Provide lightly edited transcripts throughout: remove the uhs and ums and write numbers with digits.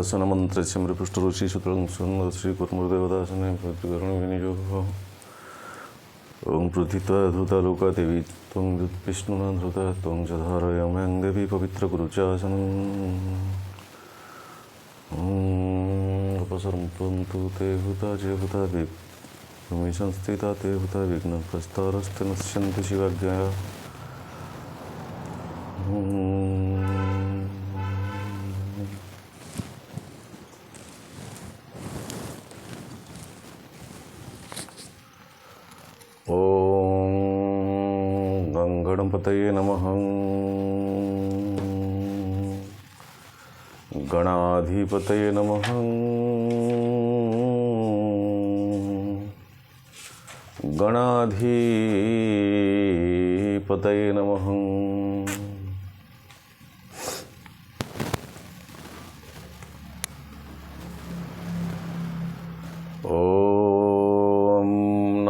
आसनमन्त्रस्य मृपुष्टरुचि सूत्रं श्रीकुर्मुदेवदासने प्रतिकरणविनियोगः ॐ पृथित्वा धूता देवी त्वं विष्णुना धृता त्वं च धारयाम्यां देवी पवित्रकुरुचासनम् अपसर्पन्तु ते हुता च हुता भूमि संस्थिता ते हुता विघ्नप्रस्तारस्ते नश्यन्ति शिवाज्ञया गणपतये नमः। गणाधिपतये नमः। गणाधिपतये नमः।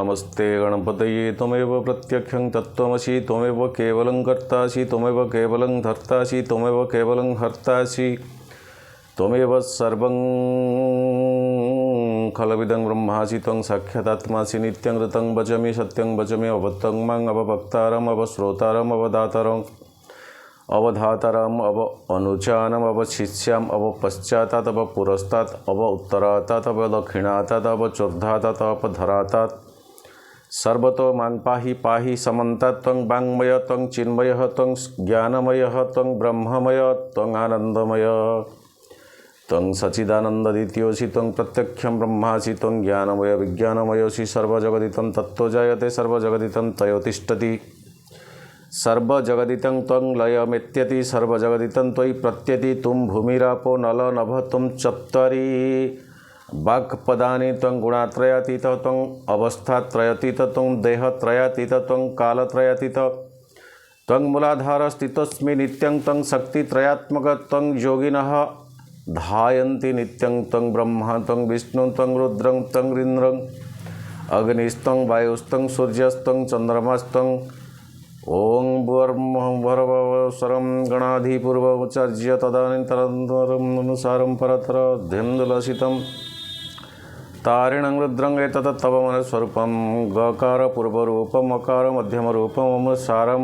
नमस्ते गणपतये त्वमेव प्रत्यक्षं तत्त्वमसि त्वमेव केवलं कर्तासि त्वमेव केवलं धर्तासि त्वमेव केवलं हर्तासि त्वमेव सर्वं खलविदं ब्रह्मासि त्वं साक्षादात्मासि नित्यं ऋतं वचमि सत्यं वचमि अवत्तं मां अवभक्तारम् अवश्रोतारम् अवदातारम् अवधातारम् अव अनुचानम् अवशिष्याम् अवपश्चातात् अवपुरस्तात् अव उत्तरातात् अवदक्षिणातात् अवचोर्धातात् अपधरातात् सर्वतो मां पाहि पाहि समन्तात् त्वं वाङ्मय त्वं चिन्मयः त्वं ज्ञानमयः त्वं ब्रह्ममय त्वं आनन्दमय त्वं सच्चिदानन्ददित्योऽसि त्वं प्रत्यक्षं ब्रह्मासि त्वं ज्ञानमय विज्ञानमयोऽसि सर्वजगदितं तत्तो जायते सर्वजगदितं तयोतिष्ठति सर्वजगदितं त्वं लयमेत्यति सर्वजगदितं त्वयि प्रत्यति तुं भूमिरापो नल नभ त्वं चत्वारि वाक्पदानि त्वं गुणात्रयातीतः त्वं अवस्थात्रयातीतः त्वं देहत्रयातीतः त्वं कालत्रयातीतः त्वं मूलाधारस्थितोऽस्मि नित्यं त्वं शक्तित्रयात्मकः त्वं योगिनः ध्यायन्ति नित्यं त्वं ब्रह्मा त्वं विष्णुं त्वं रुद्रं त्वं इन्द्रं अग्निस्त्वं वायुस्त्वं सूर्यस्त्वं चन्द्रमास्त्वं ॐ भर्वस्वरं गणाधिपूर्वमुच्चार्य तदानीन्तरम् अनुसारं परतरध्यन्दुलसितं तारिणं रुद्रं एतत् तव मनस्वरूपं गकार पूर्वरूपम् अकार मध्यमरूपम् अनुसारं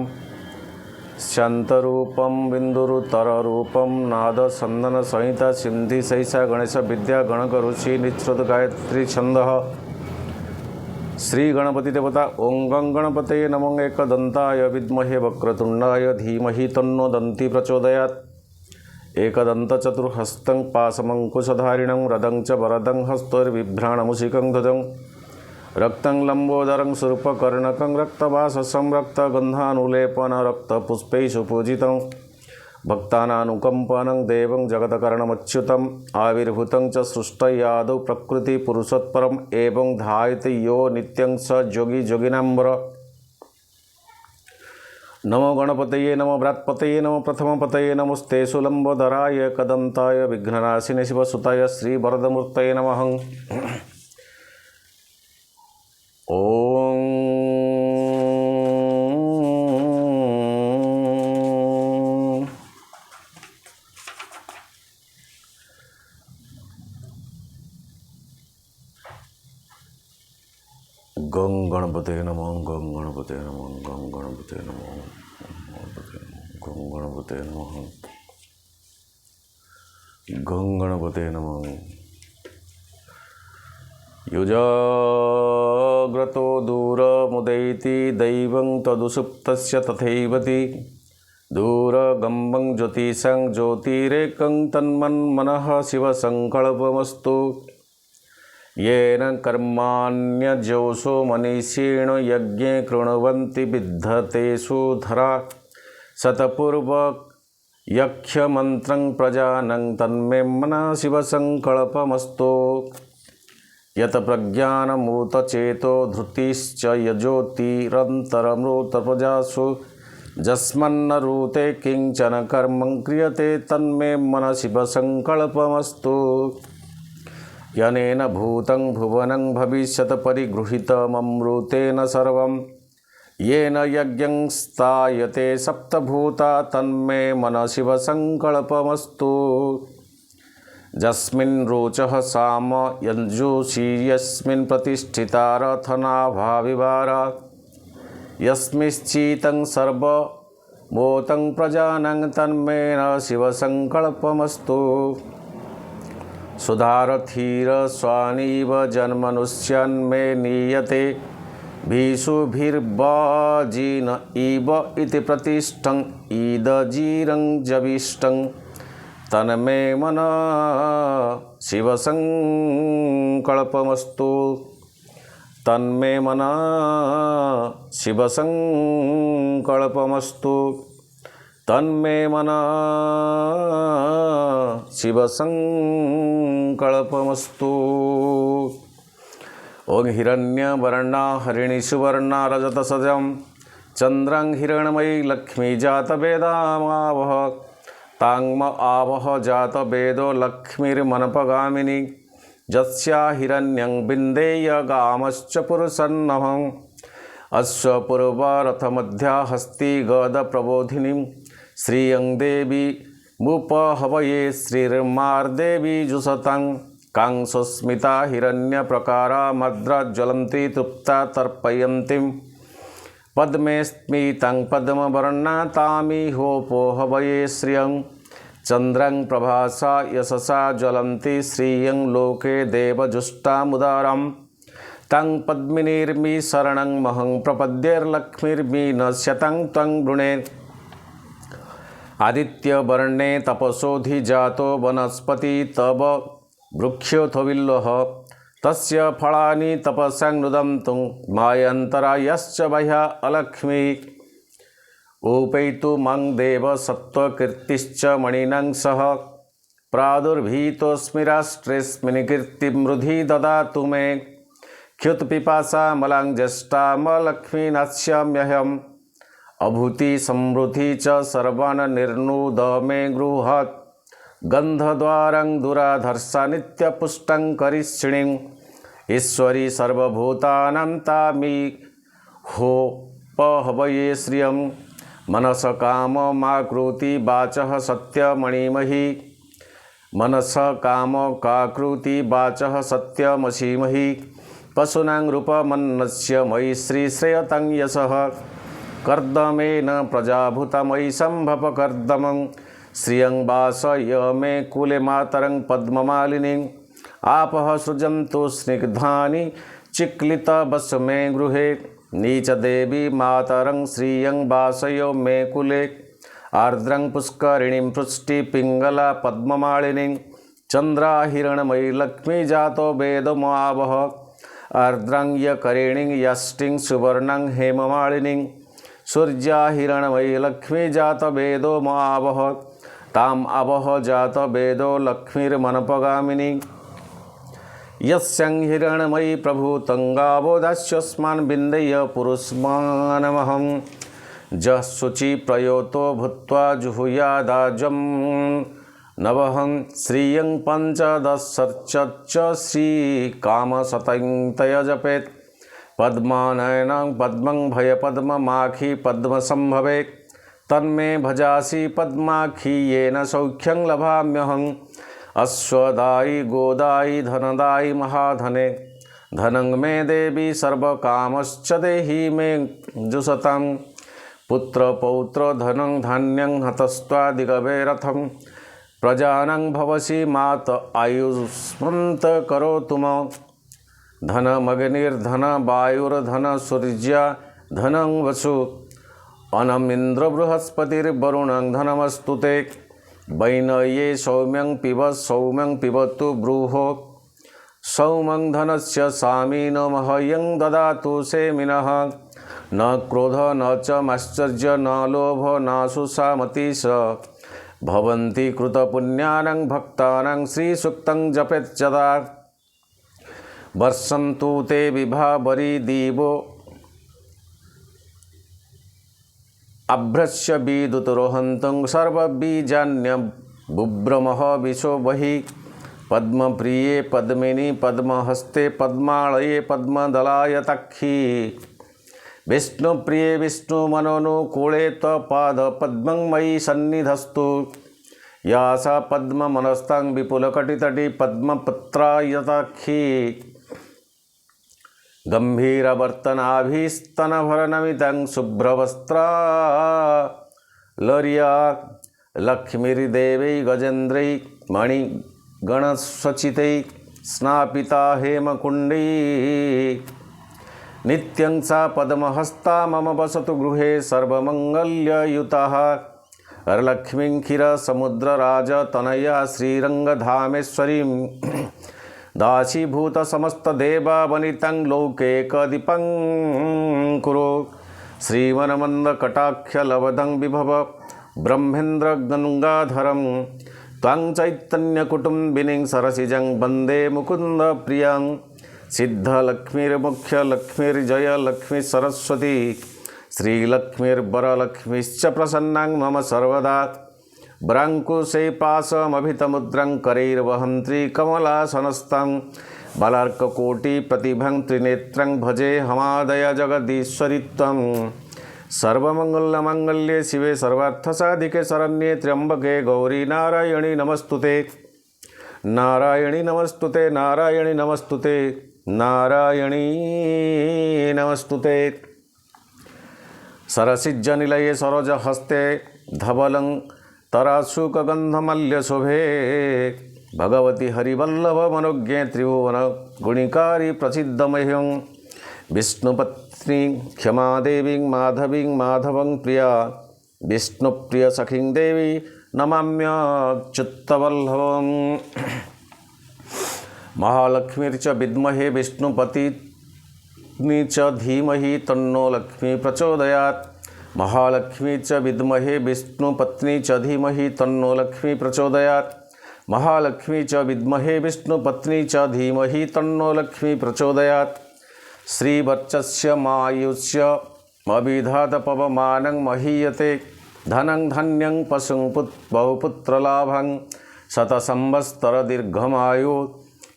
शान्तरूपं बिन्दुरुतररूपं नादसन्दनसंहिता सिन्धिसैषा गणेशविद्या गणकऋषि निःसृत गायत्री छन्दः श्री गणपति देवता ओं गं गणपतये नमो एकदन्ताय विद्महे वक्रतुण्डाय धीमहि तन्नो दन्ती प्रचोदयात् एकदन्तचतुर्हस्तं पाशमङ्कुशधारिणं रदं च वरदं हस्तैर्बिभ्राणमुषिकं ध्वजं रक्तं लम्बोदरं स्वरूपकर्णकं रक्तवाससं रक्तगन्धानुलेपन रक्तपुष्पैः सुपूजितं भक्तानानुकम्पनं देवं जगत्कारणमच्युतम् आविर्भूतं च सृष्टयादौ प्रकृतिपुरुषोत्परम् एवं ध्यायते यो नित्यं स योगी योगिनाम्बर। नमो गणपतये नमो व्रात्पतये नमो प्रथमपतये नमस्ते सुलम्बोदराय कदन्ताय विघ्ननाशिने शिवसुताय श्रीवरदमूर्तये नमः। गं गणपतये नमः गं गणपतये नमः गं गणपतये नमः गं गणपतये नमः गं गणपतये नमः। युजाग्रतो दूरमुदैति दैवं तदुसुप्तस्य तथैवति दूरगम्बं ज्योतिषं ज्योतिरेकं तन्मन्मनः शिवसङ्कल्पमस्तु येन कर्माण्यजोषो मनीषीण यज्ञे कृण्वन्ति विद्धतेषु धरा शतपूर्वक यक्षमन्त्रं प्रजानं तन्मे मनः शिवसङ्कल्पमस्तु यत प्रज्ञानमूतचेतो धृतिश्च यज्योतिरन्तरमृतप्रजासु यस्मन्न रूते किञ्चन कर्मं क्रियते तन्मे मनः शिवसङ्कल्पमस्तु यनेन भूतं भुवनं भविष्यत् परिगृहीतममृतेन सर्वं येन यज्ञं स्थायते सप्तभूता तन्मे मनः शिवसङ्कल्पमस्तु यस्मिन् रोचः साम यञ्जूषी यस्मिन् प्रतिष्ठिता रथनाभाविवार यस्मिश्चितं सर्वमोतं प्रजानं तन्मे न शिवसङ्कल्पमस्तु सुधारथीर स्वानिव जन्मनुष्यन्मे नीयते भीषुभिर्वजीन इव इति प्रतिष्ठं ईदजीरं जविष्टं तन्मे मन शिवसङ्कल्पमस्तु तन्मे मन शिवसङ्कल्पमस्तु तन्मे मन शिवसङ्कल्पमस्तु। ओं हिरण्यवर्णा हरिणी सुवर्णा रजतसजं चन्द्रं हिरण्मयी लक्ष्मी जातवेदामावह तांग आवह जातवेदो लक्ष्मीर्मनपगामिनी यस्या हिरण्यं बिन्देय गामश्च पुरुषन्नहं अश्वपूर्वरथमध्या हस्ती गदप्रबोधिनीं श्रियं देवी मुपहवये श्रीर्मार्देवी जुषतां कांसस्मिता हिरण्यप्रकारा मद्रज्वलन्ती तृप्ता तर्पयन्तीं पद्मे स्मितं पद्मवर्णा तामिहोपोहवये श्रियं चन्द्रं प्रभासा यशसा ज्वलन्ती श्रियं लोके देवजुष्टामुदारं तं पद्मिनीर्मि शरणं महं प्रपद्येर्लक्ष्मीर्मि नश्यतं त्वं वृणे आदित्यवर्णे तपसोऽधिजातो वनस्पति तव वृक्षोऽथ विल्वः तस्य फलानि तपसां नुदन्तुं मायन्तरायश्च बाह्या अलक्ष्मी उपैतु मं देव सत्त्वकीर्तिश्च मणिनां सह प्रादुर्भीतोऽस्मि राष्ट्रेऽस्मिन् कीर्तिमृधि ददातु मे ख्युत्पिपासा मलां ज्येष्ठामलक्ष्मीनास्याम्यहम् अभूति समृद्धि च सर्वान् निर्नुद मे गृहात् गन्धद्वारं दुराधर्षा नित्यपुष्टं करिष्यिणीं ईश्वरी सर्वभूतानां तामिहोपहवये श्रियं मनस काममाकृति वाचः सत्यमणिमहि मनस कामकाकृति वाचः सत्यमसीमहि पशूनां रूपमन्नस्य मयि श्रीश्रेयतं यशः कर्दमेन प्रजाभूतमयि सम्भवकर्दमं श्रियं वासय मे कुले मातरं पद्ममालिनीं आपः सृजन्तु स्निग्धानि चिक्लितवस मे गृहे नीचदेवी मातरं श्रियं वासय मे कुले आर्द्रं पुष्करिणीं पृष्टिपिङ्गला पद्ममालिनीं चन्द्राहिरणमयी लक्ष्मी जातो वेदमावह आर्द्रं यकरिणीं यष्टिं सुवर्णं हेममालिनीं सूर्याहिरणमयी लक्ष्मी जातवेदो मावह ताम आवह जातवेदो लक्ष्मीर्मनपगामिनी यस्यां हिरण्मयी प्रभूतं गावो दास्यस्मान् बिन्देय पुरुषमानमहं जः शुचि प्रयोतो भूत्वा जुहुयादाजं नवहं श्रियं पञ्चदशर्चच्च श्रीकामशतं तय जपेत् पद्मानयनं पद्मं भय पद्ममाखी पद्मसंभवे तन्मे भजासि पद्माखी येन सौख्यं लभाम्यहम् अश्वदायी गोदायी धनदायी महाधने धनं मे देवी सर्वकामश्च देहि मे जुषतां पुत्रपौत्र धनं धान्यं हतस्त्वादिगवे रथं प्रजानं भवसि मात आयुष्मन्त करोतु मम धनमग्निर्धन वायुर्धन सूर्य धनं वसु अनमिन्द्र बृहस्पतिर्वरुणं धनमस्तु ते वैनये सौम्यं पिबतु ब्रूहो सौमं धनस्य सामी न मह्यं ददातु सेमिनः न क्रोध न च माश्चर्य न लोभ नाशुषामति स भवन्ति कृतपुण्यानां भक्तानां श्रीसूक्तं जपेच्चदा वर्षन्तु ते विभावरी दिवो अभ्रश्य विदुतरोहन्तं सर्वबीजान्यं बुभ्रमः विशो बहि पद्मप्रिये पद्मिनी पद्महस्ते पद्मालये पद्मदलायताक्षी विष्णुप्रिये विष्णुमनोनुकूले त्वपादपद्मं मयि सन्निधस्तु या सा पद्ममनस्तां विपुलकटितटी पद्मपत्रायताक्षी गम्भीरवर्तनाभिस्तनभरनमितं शुभ्रवस्त्रालर्या लक्ष्मीर्देवै गजेन्द्रै मणिगणस्वचितै स्नापिता हेमकुण्डी नित्यं सा पद्महस्ता मम वसतु गृहे सर्वमङ्गल्ययुतः वरलक्ष्मीं क्षीरसमुद्रराजतनया श्रीरङ्गधामेश्वरीं दासीभूतसमस्तदेवावनितं लौकेकदीपं कुरु श्रीमन्मन्दकटाक्षलब्धं विभव ब्रह्मेन्द्रगङ्गाधरं त्वां चैतन्यकुटुम्बिनीं सरसिजं वन्दे मुकुन्दप्रियं सिद्धलक्ष्मीर्मुख्यलक्ष्मीर्जय लक्ष्मी सरस्वती श्रीलक्ष्मीर्वरलक्ष्मीश्च प्रसन्नां मम सर्वदा वराङ्कुशे पाशमभितमुद्रं करैर्वहं त्रिकमलासनस्थं बालार्ककोटिप्रतिभं त्रिनेत्रं भजे हमादय जगदीश्वरि त्वं सर्वमङ्गलमाङ्गल्ये शिवे सर्वार्थसाधिके शरण्ये त्र्यम्बके गौरी नारायणी नमस्तुते नारायणी नमस्तुते नारायणी नमस्तुते नारायणी नमस्तुते सरसिज्जनिलये सरोजहस्ते धवलं तराशुकगन्धमल्यशोभे भगवती हरिवल्लभमनोज्ञे त्रिभुवन गुणिकारी प्रसिद्धमह्यं विष्णुपत्नी क्षमादेवीं माधवीं माधवं प्रिया विष्णुप्रियसखीं देवी नमाम्यच्युतवल्लभम् महालक्ष्मीर्च विद्महे विष्णुपत्नी च धीमहि तन्नो लक्ष्मी प्रचोदयात् महालक्ष्मी च विद्महे विष्णुपत्नी च धीमहि तन्नो लक्ष्मी प्रचोदयात् महालक्ष्मी च विद्महे विष्णुपत्नी च धीमहि तन्नो लक्ष्मी प्रचोदयात् श्रीवर्चस्य मायुष्य अभिधातपवमानं महीयते धनं धन्यं पशुं बहुपुत्रलाभं शतसंवत्सरदीर्घमायु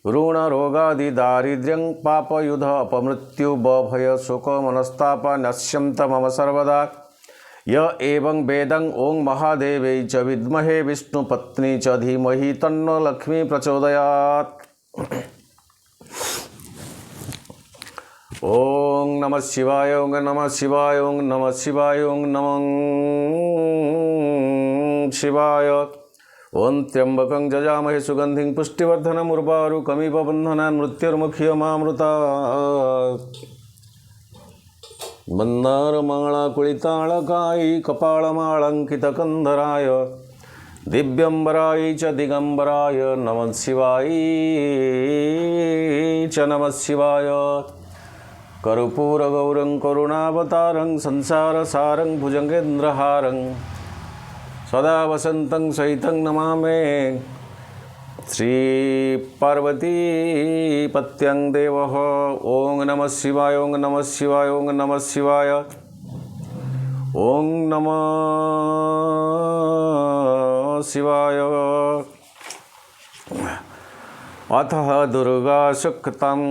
ऋणरोगादिदारिद्र्यं पापयुध अपमृत्युभयशोकमनस्तापनश्यन्त मम सर्वदा य एवं वेदं ॐ महादेवै च विद्महे विष्णुपत्नी च धीमहि तन्नो लक्ष्मी प्रचोदयात्। ओं नमः शिवाय ओं नमः शिवाय ओं नमः शिवाय ओं नमः शिवाय। ओं त्र्यंबकं जजामहे सुगंधिं पुष्टिवर्धनम् उर्वारुकमिव बन्धनान् मृत्युर्मुख्यमामृतात्। मन्दारमालाकुलिताळकायै कपालमालङ्कितकन्धराय दिव्यम्बराय च दिगम्बराय नमः शिवाय च नमः शिवाय। कर्पूरगौरं करुणावतारं संसारसारं भुजगेन्द्रहारं सदा वसन्तं सहितं नमामि श्रीपार्वतीपत्यं देवः। ओं नमः शिवाय ओं नमः शिवाय ओं नमः शिवाय ओं नमः शिवाय। अथ दुर्गा सुक्तम्।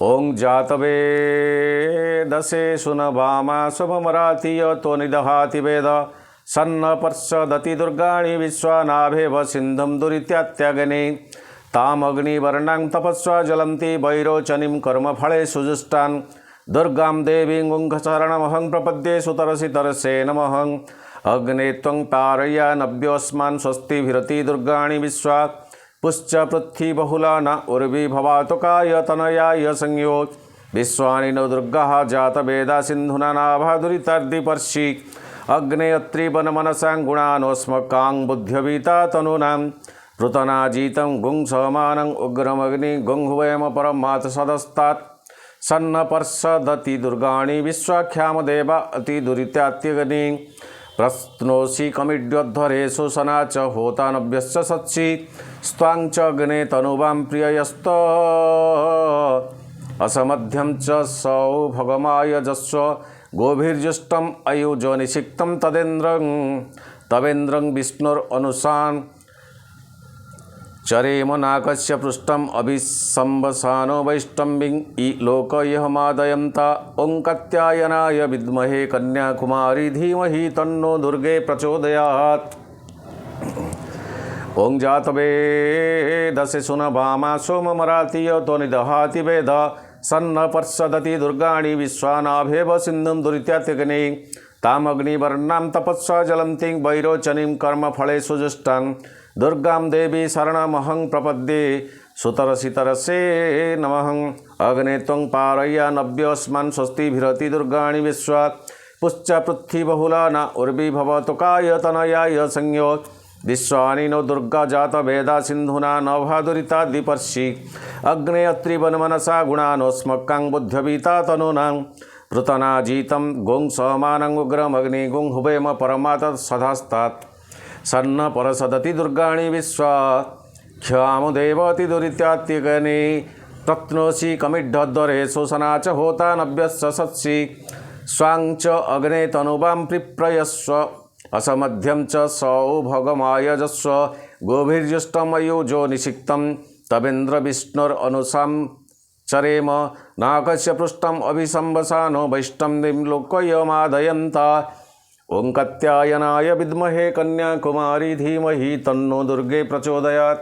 ओं जातवेदसे सुनभामा शुभमरातीय तो निदहाति वेद सन्नपर्षदति दुर्गाणि विश्वानाभेव सिन्धुं दुरित्यात्यग्नि तामग्निवर्णां तपस्वा ज्वलन्ति वैरोचनीं कर्मफले सुजुष्टान् दुर्गां देवीं गुङ्खशरणमहं प्रपद्ये सुतरसि तरसे नमः। अग्ने त्वं तारया नव्योऽस्मान् स्वस्तिभिरति दुर्गाणि विश्वा पुश्च पृथ्वी बहुला न उर्वी भवातुकाय तनयाय संयो विश्वानि नो दुर्गः जातवेदा सिन्धुना नाभादुरितर्दिपर्षि अग्ने अत्रिवनमनसां गुणानोस्मकां बुद्ध्यवीता तनूनां पृतनाजीतं गुंसमानं उग्रमग्नि गुंहुवयमपरमात् सदस्तात् सन्नपर्षदति दुर्गाणि विश्वाख्यामदेवा अतिदुरित्यात्यग्नि प्रश्नोषि कमिड्योद्धरेषु सना च होतानभ्यश्च सत्सि स्वां च अग्ने तनुवां प्रिययस्त असमध्यं च सौभगमायजस्व गोभिर्जुष्टम् अयुजनिषिक्तं तदेन्द्रं विष्णुरनुसान् चरेम नाकस्य पृष्ठम अभिसंवसानो वैष्टम्बिं लोकयमादयन्ता ओं कात्यायनाय विद्महे कन्याकुमारी धीमहि तन्नो दुर्गे प्रचोदयात्। ओं जातवेदसे सुनभामा सोममरातीय तो निदहाति वेद सन्न पर्षदति दुर्गाणि विश्वानाभेव सिन्धुं दुरित्यात्यग्नि तामग्निवर्णां तपस्वा जलन्तीं वैरोचनीं कर्मफलेषु जुष्टां दुर्गां देवी शरणमहं प्रपद्ये सुतरसितरसे नमः। अग्ने त्वं पारय्या नव्योऽस्मान् स्वस्तिभिरति दुर्गाणि विश्वा पुश्च पृथ्वी बहुला न उर्विभवतुकाय तनयाय संयो विश्वानि नो दुर्गा जात वेदा सिन्धुना नभादुरिता दिपर्षि अग्ने अत्रिवन्मनसा गुणानोस्मक्कां बुद्ध्यवीता तनूनां पृतनाजीतं गों समानं उग्रमग्नि गुं हुवेम परमात् सदास्तात् सन्न परसदति दुर्गाणि विश्वा ख्यामुदेवति दुरित्यात्यगने तत्नोषि कमिड्ढद्वरे शोषणा च होता नव्यस्य सत्सि स्वां च अग्ने तनुवां पिप्रयस्व असमध्यं च सौभगमायजस्व गोभिर्जुष्टमयुजो निषिक्तं तवेन्द्र विष्णुरनुसां चरेम नाकस्य पृष्ठम् अभिसंवसानो वैष्णवीं लोकयमादयन्ता ओं कात्यायनाय विद्महे कन्याकुमारी धीमहि तन्नो दुर्गे प्रचोदयात्।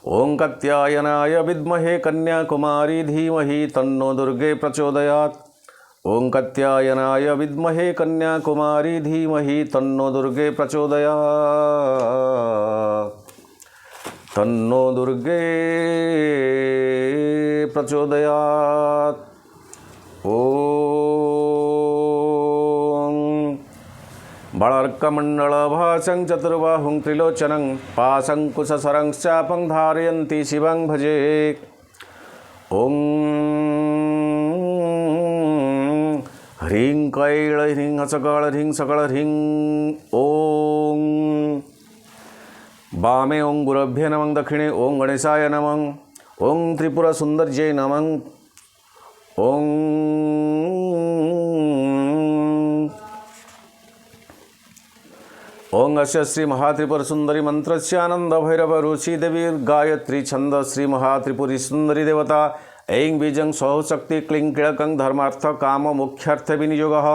ओं कात्यायनाय विद्महे कन्याकुमारी धीमहि तन्नो दुर्गे प्रचोदयात्। ओं कात्यायनाय विद्महे कन्याकुमारी धीमहि तन्नो दुर्गे प्रचोदयात्। तन्नो दुर्गे प्रचोदयात्। ओं बलार्कमण्डलभासं चतुर्बाहुं त्रिलोचनं पाशंकुशसरं चापं धारयन्ती शिवं भजे। ओं ह्रीं कैळ ह्रीं हसकळ ह्रीं सकळ ह्रीं ओं वामे ओं गुरुभ्ये नमः दक्षिणे ओं गणेशाय नमः ओं त्रिपुरसुन्दर्यै नमः ओं ओं अस्य श्री महात्रिपुरसुन्दरी मंत्रस्य आनन्दभैरवरुचि देवी गायत्री छंद श्री महात्रिपुरी सुंदरी देवता ऐं बीजं सौः शक्ति क्लीं किळकं धर्मार्थ काम मोक्षार्थ विनियोगः।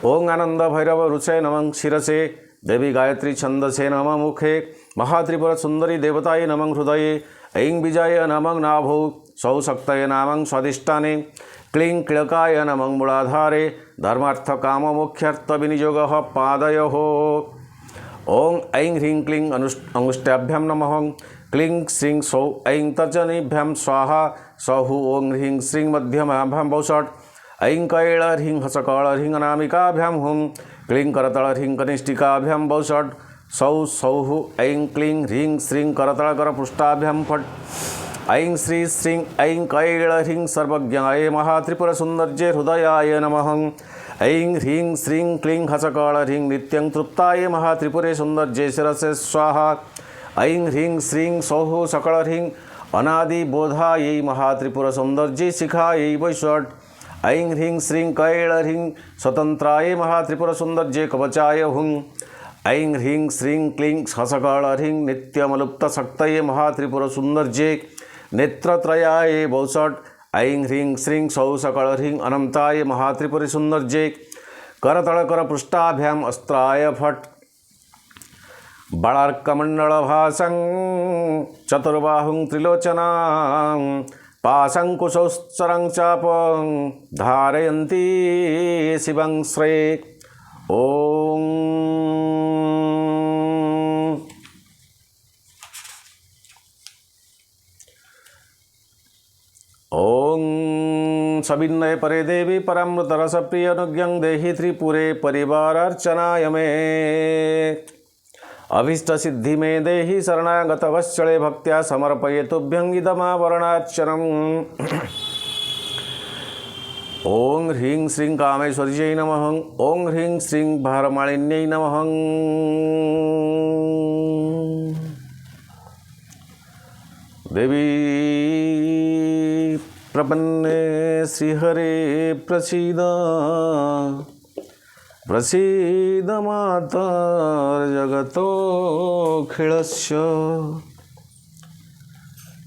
ओं आनन्दभैरवरुचये नमः शिरसे देवी गायत्री छंदसे नमः मुखे महात्रिपुर सुंदरी देवताय नमः हृदये ऐं बीजाय नमः नाभौ सौः शक्तये नमः स्वादिष्ठाने क्लीं किळकाय नमः मूलाधारे धर्मार्थ काम मोक्षार्थ विनियोगः पादयोः। ओं ऐं ह्रीं क्लीं अंगुष्ठाभ्यां नमः क्लीं श्रीं सौः ऐं तर्जनीभ्यां स्वाहा सौः ओं ह्रीं श्रीं मध्यमाभ्यां वौषट् ऐं कैळ ह्रीं हसकळ ह्रीं अनामिकाभ्यां हुं क्लीं करतळ ह्रीं कनिष्ठिकाभ्यां वौषट् सौः सौः ऐं क्लीं ह्रीं श्रीं करतळकरपृष्ठाभ्यां फट् ऐं श्री श्रीं ऐं कैळ ह्रीं सर्वज्ञाय महात्रिपुरसुन्दर्ये हृदयाय नमः ऐं ह्रीं श्रीं क्लीं हसकळ ह्रीं नित्यं तृप्ताय महात्रिपुरे सुन्दर्ये शिरसे स्वाहा ऐं ह्रीं श्रीं सौः सकळ ह्रीं अनादिबोधायै महात्रिपुरसुन्दर्ये शिखायै वैषट् ऐं ह्रीं श्रीं कैळ ह्रीं स्वतन्त्राय महात्रिपुरसुन्दर्ये कवचाय हुं ऐं ह्रीं श्रीं क्लीं हसकळ ह्रीं नित्यमलुप्तशक्तये महात्रिपुरसुन्दर्ये नेत्रत्रयाय वौषट् ऐं ह्रीं श्रीं सौः सकळ ह्रीं अनन्ताय महात्रिपुरसुन्दर्ये करतळकरपृष्ठाभ्याम् अस्त्राय फट् बलार्कमण्डलभासं चतुर्बाहुं त्रिलोचनां पाशंकुशौश्चरं चापं धारयन्ती शिवं श्रे। ओं ओं सविनय परे देवी परमृतरसप्रिय अनुज्ञं देहि त्रिपुरे परिवारार्चनाय मे अभीष्ट सिद्धि में देहि शरणागत वत्सले भक्त्या समर्पये तुभ्यं इदमावरणार्चनम्। ओं ह्रीं श्रीं कामेश्वर्यै नमः ओं ह्रीं श्रीं भारमालिन्यै नमः। देवी प्रपन्ने श्रीहरे प्रसीद प्रसीद मातर्जगतोऽखिलस्य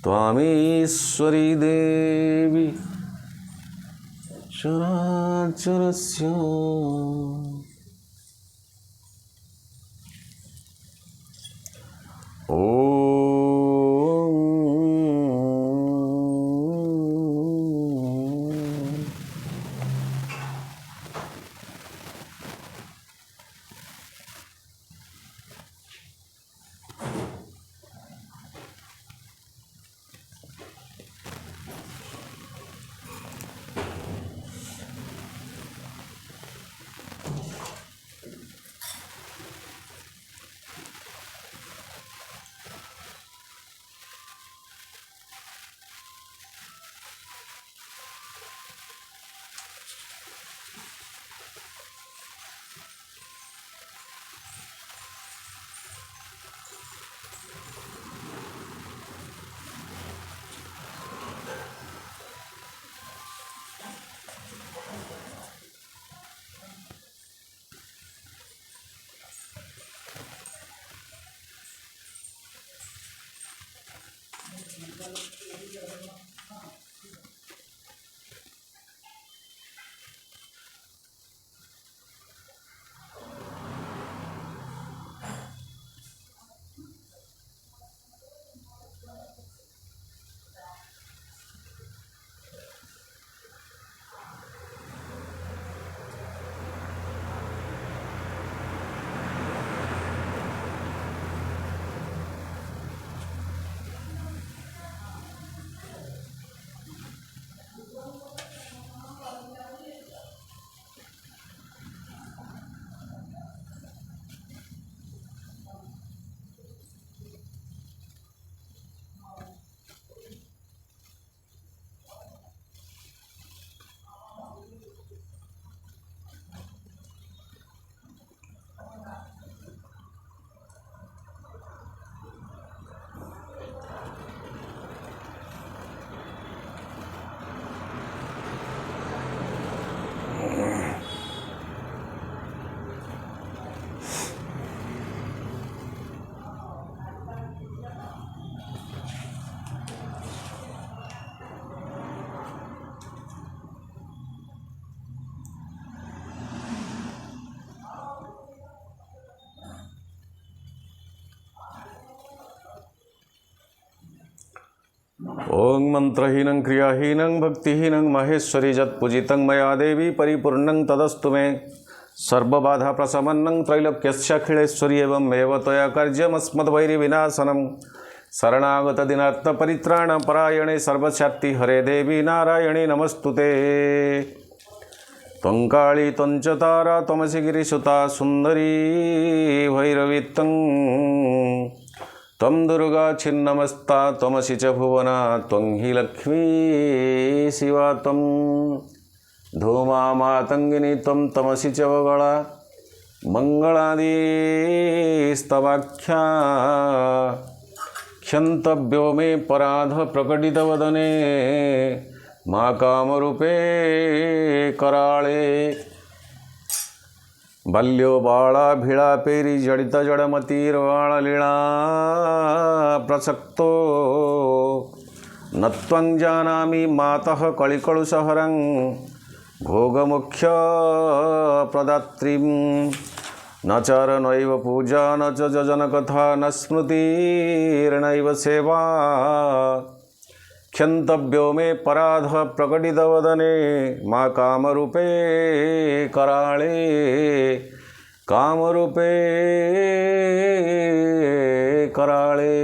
त्वामीश्वरी देवी चराचरस्य। ओं मंत्रहीनं क्रियाहीनं भक्तिहीनं महेश्वरी यत्पूजितं मया देवी परिपूर्णं तदस्तु मे। सर्वबाधा प्रशमनं त्रैलोक्यस्याखिलेश्वरी एवमेव त्वया कार्यमस्मद्वैरिविनाशनं। शरणागतदिनार्तपरित्राणपरायणे सर्वशक्तिहरे देवी नारायणी नमस्तुते। त्वं काली त्वं च तारा त्वमसि गिरिसुता सुन्दरी भैरवी त्वं दुर्गा छिन्नमस्ता त्वमसि च भुवना त्वं हि लक्ष्मी शिवा त्वं धूमा मातङ्गिनी त्वं तमसि च वगला मङ्गलादिस्तवाख्या क्षन्तव्यो मे पराध प्रकटितवदने मा कामरूपे कराळे। बाल्यो बाळाभिलापेरी जडित जडमतीर्वाळलीळा प्रसक्तो न त्वं जानामि मातः कलिकलुषहरं भोगमुख्य प्रदात्रीं। न चरणैव पूजा न च जजनकथा न स्मृतिर्नैव सेवा क्षन्तव्यो मे पराध प्रकटितवदने मा कामरूपे कराळे। कामरूपे कराळे।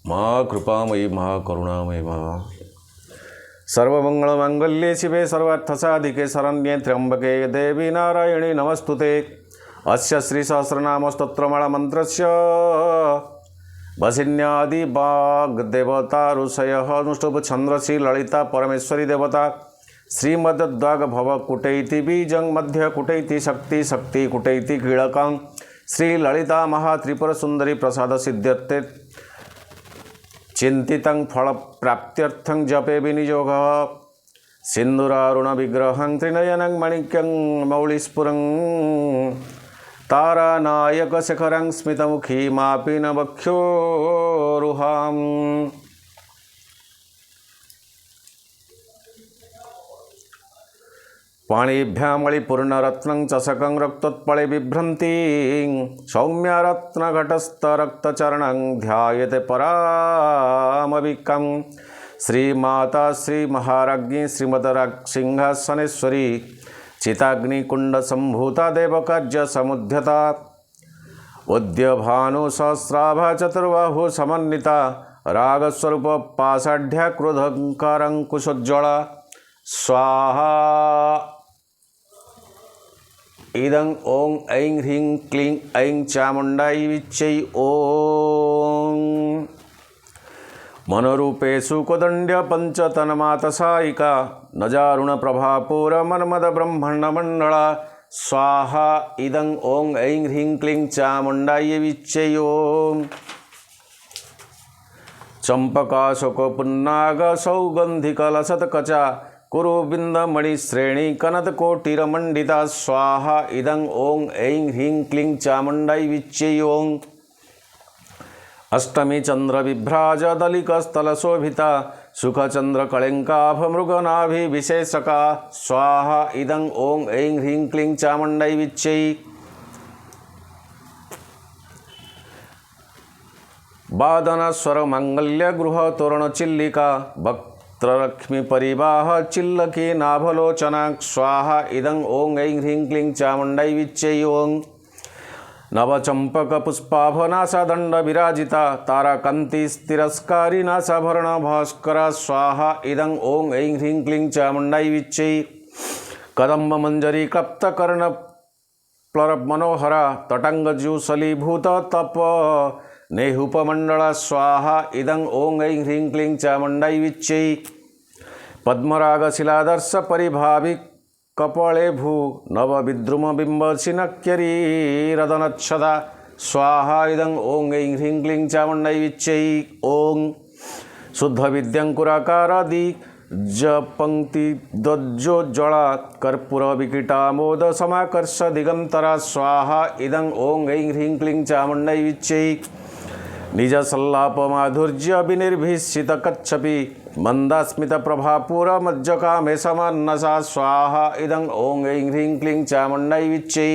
मा कृपामयी मा करुणामयी मा। सर्वमंगलमांगल्ये शिवे सर्वार्थसाधिके शरण्ये त्र्यंबके देवी नारायणी नमस्तुते। अस्य श्रीसहस्रनामस्तोत्रमालामन्त्रस्य वसिन्यादि वाग्देवता ऋषयः अनुष्टुप छन्द्रसी ललिता परमेश्वरी देवता श्रीमद्वाग भव कुटैति बीजं मध्य कुटैति शक्ति शक्ति कुटैति कीलकं श्री ललिता महात्रिपुर सुंदरी प्रसाद सिद्ध्यर्थे चिंतितं फल प्राप्त्यर्थं जपे विनियोगः सिन्दूरारुणविग्रहं त्रिनयनं मणिक्यं मौलिस्फुरं तारानायकशेखरं स्मितमुखी वक्षोरुहाम् पाणिभ्यामणिपूर्णरत्नं चषकं रक्तोत्पले बिभ्रन्तीं सौम्यरत्नघटस्थरक्तचरणं ध्यायते परामविकं श्रीमाता श्रीमहाराज्ञी श्रीमद्सिंहासनेश्वरी चिताग्निकुण्डसम्भूता देवकार्यसमुद्यता उद्यभानुसहस्राभा चतुर्बाहु समन्विता रागस्वरूप पाषाढ्या क्रोधङ्कारङ्कुशोज्ज्वला स्वाहा इदं ओं ऐं ह्रीं क्लीं ऐं चामुण्डायै विच्चै ओं मनोरूपेषु कोदण्ड्य पञ्चतन्मातसायिका नजारुणप्रभापूरमन्मदब्रह्माण्डमण्डला स्वाहा इदं ओं ऐं ह्रीं क्लीं चामुण्डायै विच्चै ओं चम्पकाशोकपुन्नाग सौगन्धिकलसत्कचा कुरुबिन्दमणिश्रेणी कनककोटिरमण्डिता स्वाहा इदं ओं ऐं ह्रीं क्लीं चामुण्डायै विच्चै ओं अष्टमी चन्द्रविभ्राजदलिकस्थलशोभिता सुखचन्द्रकळङ्काभमृगनाभिविशेषका स्वाहा इदं ओं ऐं ह्रीं क्लीं चामुण्डायै विच्चै वादनस्वरमाङ्गल्यगृहतोरणचिल्लिका वक्त्रलक्ष्मीपरिवाह चिल्लकी नाभलोचना स्वाहा इदं ओं ऐं ह्रीं क्लीं चामुण्डायै विच्चै ओं नवचम्पकपुष्पाभनासादण्डविराजिता ताराकान्तिस्तिरस्कारी नासाभरणभास्करा स्वाहा इदं ओं ऐं ह्रीं क्लीं चामुण्डायै विच्चै कदम्बमञ्जरी क्लप्तकर्णप्लवमनोहरा तटङ्गजूसलीभूत तप नेहुपमण्डला स्वाहा इदं ओं ऐं ह्रीं क्लीं चामुण्डायै विच्चै पद्मरागशिलादर्श परिभावि कपळे भू नवविद्रुमबिम्बशिनक्यरीरदनच्छदा स्वाहा इदं ओं ऐं ह्रीं क्लीं चामुण्डायै विच्चै ओं शुद्धविद्यङ्कुराकारादि जपङ्क्तिध्वजोज्ज्वला कर्पूरविकीटामोदसमाकर्ष दिगन्तरा स्वाहा इदं ओं ऐं ह्रीं क्लीं चामुण्डायै विच्चै निजसल्लापमाधुर्य विनिर्भीषितकच्छपि मन्दास्मितप्रभापूरमज्जकामे समान्नसा स्वाहा इदं ओं ऐं ह्रीं क्लीं चामुण्डायै विच्चै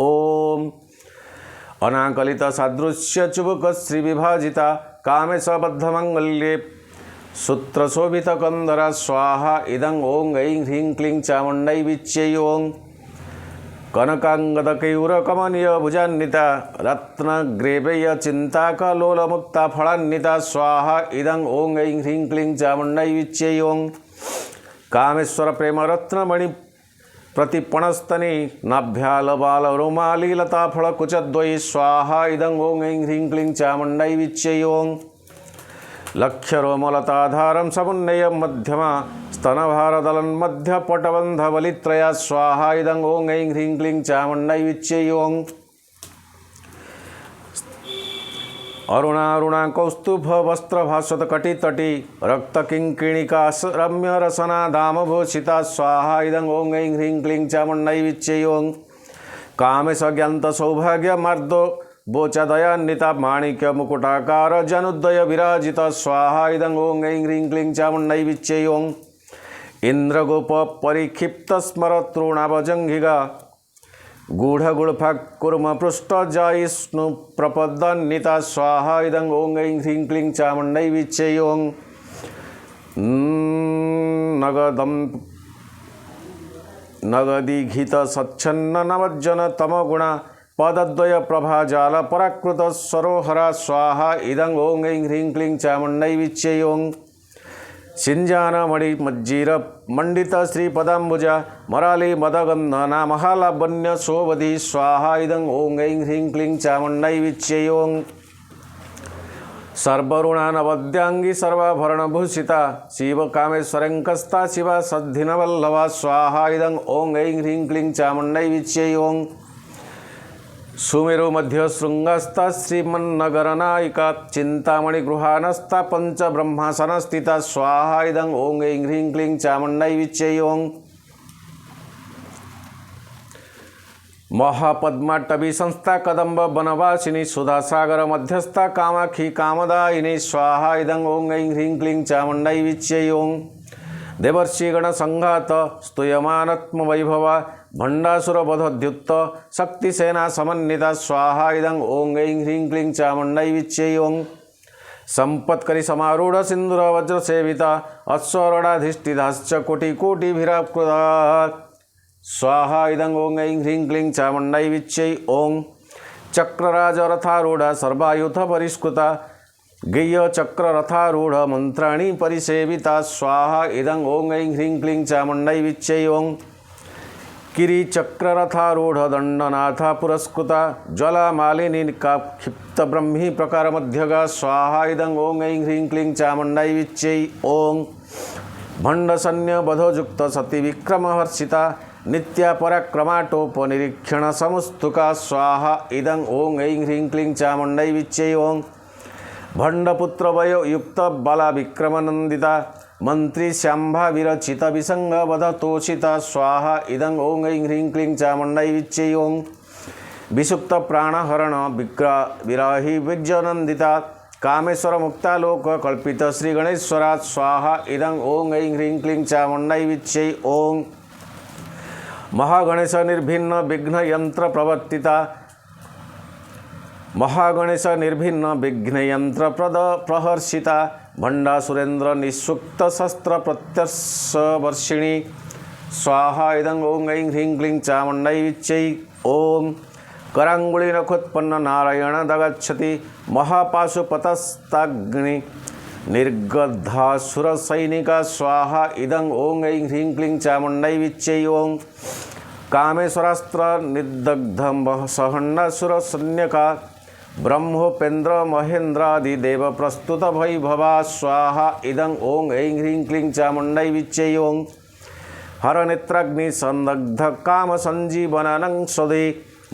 ॐ अनाकलितसादृश्यचुबुकश्रीविभाजिता कामेशबद्धमङ्गल्ये सूत्रशोभितकन्दरा स्वाहा इदं ओं ऐं ह्रीं क्लीं चामुण्डायै विच्चै ॐ कनकाङ्गदकैरकमनीयभुजान्विता रत्नग्रेवैयचिन्ताकलोलमुक्ता फलान्विता स्वाहा इदं ओं ऐं ह्रीं क्लीं चामुण्डायै विच्चै ॐ कामेश्वरप्रेमरत्नमणि प्रतिपणस्तनि नाभ्यालबालरुमालीलताफलकुचद्वयी स्वाहा इदं ओं ऐं ह्रीं क्लीं चामुण्डायै विच्चै ॐ लक्ष्यरोमलताधारं समुन्नयं मध्यमा स्तनभारदलन्मध्यपटबन्धवलित्रया स्वाहा इदं ओं ऐं ह्रीं क्लीं चामुण्डायै विच्चै ॐ अरुणारुणाकौस्तुभवस्त्रभास्वतकटितटी रक्तकिङ्किणिका रम्यरसनाधामभूषिता स्वाहा इदं ओं ऐं ह्रीं क्लीं चामुण्डायै विच्चै ॐ कामेशज्ञान्तसौभाग्यमार्दो बोचदयान्विता माणिक्यमुकुटाकार जनुद्वय विराजिता स्वाहा इदं ओं ऐं ह्रीं क्लीं चामुण्डायै विच्चै ॐ इन्द्रगोपपरिक्षिप्तस्मरतृणाभजङ्घिगा गूढगुळफकुर्मपृष्ठजायिष्णुप्रपदन्विता स्वाहा इदं ओं ऐं ह्रीं क्लीं चामुण्डायै विच्चै ॐ नगदीघितसच्छन्ननवज्जनतमगुणा पदद्वयप्रभाजालपराकृतसरोहरा स्वाहा इदं ओं ऐं ह्रीं क्लीं चामुण्डायै विच्चै ॐ सिञ्जानमणिमज्जिरमण्डितश्रीपदाम्बुजा मरालीमदगन्धना महालावण्यशोभधी स्वाहा इदं ओं ऐं ह्रीं क्लीं चामुण्डायै विच्चै ॐ सर्वऋणानवद्याङ्गी सर्वाभरणभूषिता शिवकामेश्वरङ्कस्ता शिवा सद्धिनवल्लभा स्वाहा इदं ओं ऐं ह्रीं क्लीं चामुण्डायै विच्चै ॐ सुमेरु मध्य शृंगस्था श्रीमन्नगरनायिका चिंतामणि गृहानस्था पंच ब्रह्मासन स्थिता स्वाहा इदं ओं ऐं ह्रीं क्लीं चामुंडै विच्चै ओं महापद्माटवी संस्था कदंब बनवासिनी सुधासागर मध्यस्था कामाक्षी कामदायिनी स्वाहा इदं ओं ऐं ह्रीं क्लीं चामुंडै विच्चै ओं देवर्षिगण संघात स्तूयमानत्म वैभवा भंडासुर वधोद्युक्त शक्तिसेना समन्विता स्वाहा इदं ओं ऐं ह्रीं क्लीं चामुंडै विच्चै ओं संपत्करी समारूढ़ सिंदूर वज्र सेविता अश्वरणाधिष्ठिताश्च कोटि कोटिभिराकृता स्वाहा इदं ओं ऐं ह्रीं क्लीं चामुंडै विच्चै ओं चक्रराज रथारूढ़ सर्वायुध परिष्कृता गेय चक्र रथारूढ़ मंत्राणी परिसेविता स्वाहा इदं ओं ऐं ह्रीं क्लीं चामुंडै विच्चै ओं किरी चक्र रथारूढ़ दंडनाथा पुरस्कृता ज्वला मालिनी क्षिप्त ब्रह्मी प्रकार मध्यगा स्वाहा इदं ओं ऐं ह्रीं क्लीं चामुंडै विच्चै ओं भंड सैन्य बधोजुक्त सती विक्रम हर्षिता नित्या पराक्रमाटोप निरीक्षण समुस्तुका स्वाहा इदं ओं ऐं ह्रीं क्लीं चामुंडै विच्चै ओं भंडपुत्र वयो युक्त बला विक्रमनंदिता मंत्री श्यांभा विरचित विसंग वध तोषिता स्वाहा इदं ओं ऐं ह्रीं क्लीं चामुंडै विच्चै ओं विसुप्त प्राणहरण विराही विजयनंदिता कामेश्वर मुक्तालोक कल्पित श्री गणेश्वरा स्वाहा इदं ओं ऐं ह्रीं क्लीं चामुंडै विच्चै ओं महागणेश निर्भिन्न विघ्न यंत्र प्रवर्तिता महागणेश निर्भिन्न विघ्न यंत्र प्रहर्षिता भंडासुरेन्द्र निःसुक्त शस्त्र प्रत्यर्षवर्षिणी स्वाहा इदं ओं ऐं ह्रीं क्लीं चामुंडै विच्चै ओं करांगुली नखोत्पन्न नारायण दगच्छति महापाशुपतस्ताग्नि निर्गद्धासुर सैनिका स्वाहा इदं ओं ऐं ह्रीं क्लीं चामुंडै विच्चै ओं कामेश्वरास्त्र निर्दग्ध सहन्नासुर सैन्यका ब्रह्मोपेन्द्र महेन्द्रादि देव प्रस्तुत वैभवा स्वाहा इदं ओं ऐं ह्रीं क्लीं चामुंडै विच्चै ओं हरनेत्राग्नि संदग्ध काम संजीवनानं सदे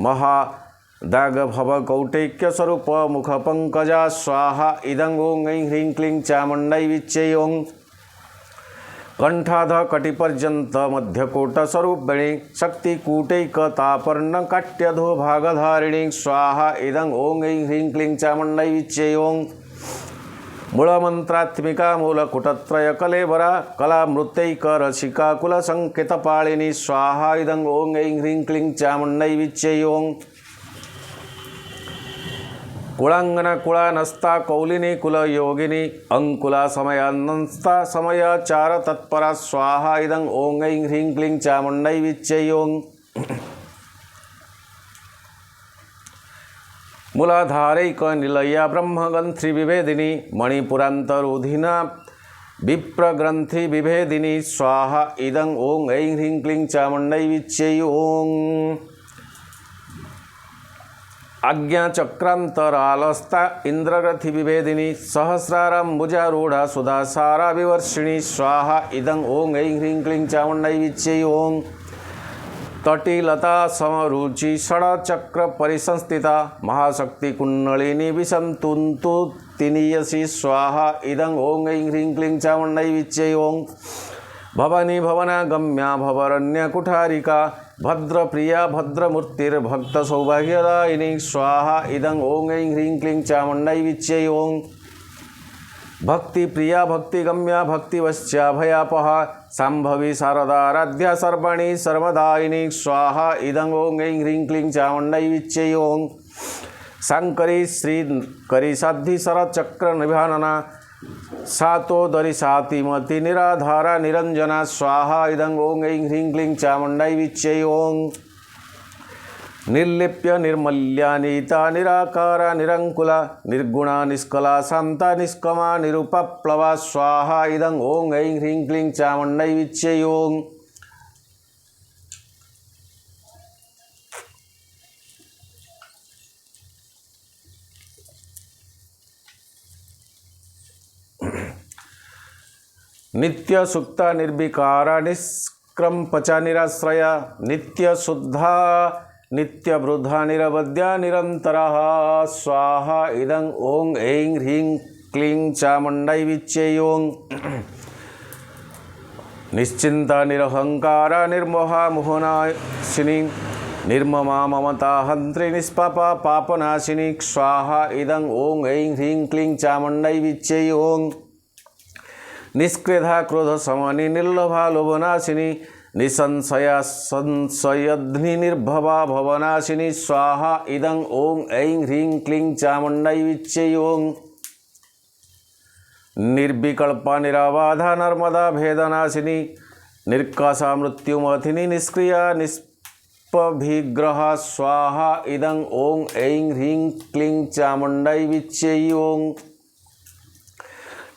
महादाग भव कौटेक्य स्वरूप मुख पंकजा स्वाहा इदं ओं ऐं ह्रीं क्लीं चामुंडै विच्चै ओं कंठाध कटिपर्यंत मध्यकोट स्वरूपिणी शक्ति कूटैकतापर्ण काट्यधो भागधारिणी स्वाहा इदं ओं ऐं ह्रीं क्लीं चामुंडै विच्चै ओं मूलमंत्रात्मिका मूलकुटत्रय कलेवरा कलामृत्यैक रसिका कुलसंकेतपालिनी स्वाहा इदं ओं ऐं ह्रीं क्लीं चामुंडै विच्चै ओं कुलांगना कुलानस्ता कौलिनी कुल योगिनी अंकुला समयान्नस्ता समयाचार तत्परा स्वाहा इदं ओं ऐं ह्रीं क्लीं चामुंडै विच्चै ओं मूलाधारैक निलया ब्रह्मग्रंथि विभेदिनी मणिपुरांतरोधिना विप्रग्रंथि विभेदिनी स्वाहा इदं ओं ऐं ह्रीं क्लीं चामुंडै विच्चै ओं आज्ञा चक्रांतरालस्ता इंद्ररथि विभेदिनी सहस्रारंभुजारूढ़ा सुधासारा विवर्षिणी स्वाहा इदं ओं ऐं ह्रीं क्लीं चामुंडै विच्चै ओं तटिलता समरुचि षडचक्र परिसंस्थिता महाशक्ति कुंडलिनी विसंतुन्तु तिनीयसी स्वाहा इदं ओं ऐं ह्रीं क्लीं चामुंडै विच्चै ओं भवानी भवनागम्या भवरण्य कुठारिका भद्रप्रिया भद्रमूर्तिर्भक्त सौभाग्यदायिनी स्वाहा इदं ओं ऐं ह्रीं क्लीं चामुंडै विच्चै ओं भक्तिप्रिया भक्तिगम्या भक्तिवश्चाभयापहा शाम्भवी शारदाराध्या सर्वाणी सर्वदायिनी स्वाहा इदं ओं ऐं ह्रीं क्लीं चामुंडै विच्चै ओं शांकरी श्रीकरी साध्वी शरचक्र निभानना सातोदरी सातिमती निराधारा निरंजना स्वाहा इदं ओं ऐं ह्रीं क्लीं चामुंडै विच्चै ओं निर्लिप्य निर्मल्यानीता निराकारा निरंकुला निर्गुणा निष्कला शांता निष्कमा निरुपप्लवा स्वाहा इदं ओं ऐं ह्रीं क्लीं चामुंडै विच्चै ओं नित्य सुक्ता निर्विकारा निष्क्रंपचा निराश्रया नित्य शुद्धा नित्यवृद्धा निरवध्या निरन्तरः स्वाहा इदं ॐ ऐं ह्रीं क्लीं चामुण्डै विच्यै ॐ निश्चिन्ता निरहंकारा निर्मोहा मोहनाशिनी निर्ममा ममता हंत्री निष्पापा पापनाशिनी स्वाहा इदं ॐ ऐं ह्रीं क्लीं चामुण्डै विच्यै ॐ निष्क्रोधा क्रोध समनि निर्लोभा लोभनाशिनी निसंशया संशयध्नि निर्भवा भवनाशिनी स्वाहा इदं ॐ ऐं ह्रीं क्लीं चामुण्डै विच्यै ॐ निर्विकल्पा निराबाधा नर्मदा भेदनाशिनी निर्काशा मृत्युमथिनी निष्क्रिया निष्पभिग्रहा स्वाहा इदं ॐ ऐं ह्रीं क्लीं चामुण्डै विच्यै ॐ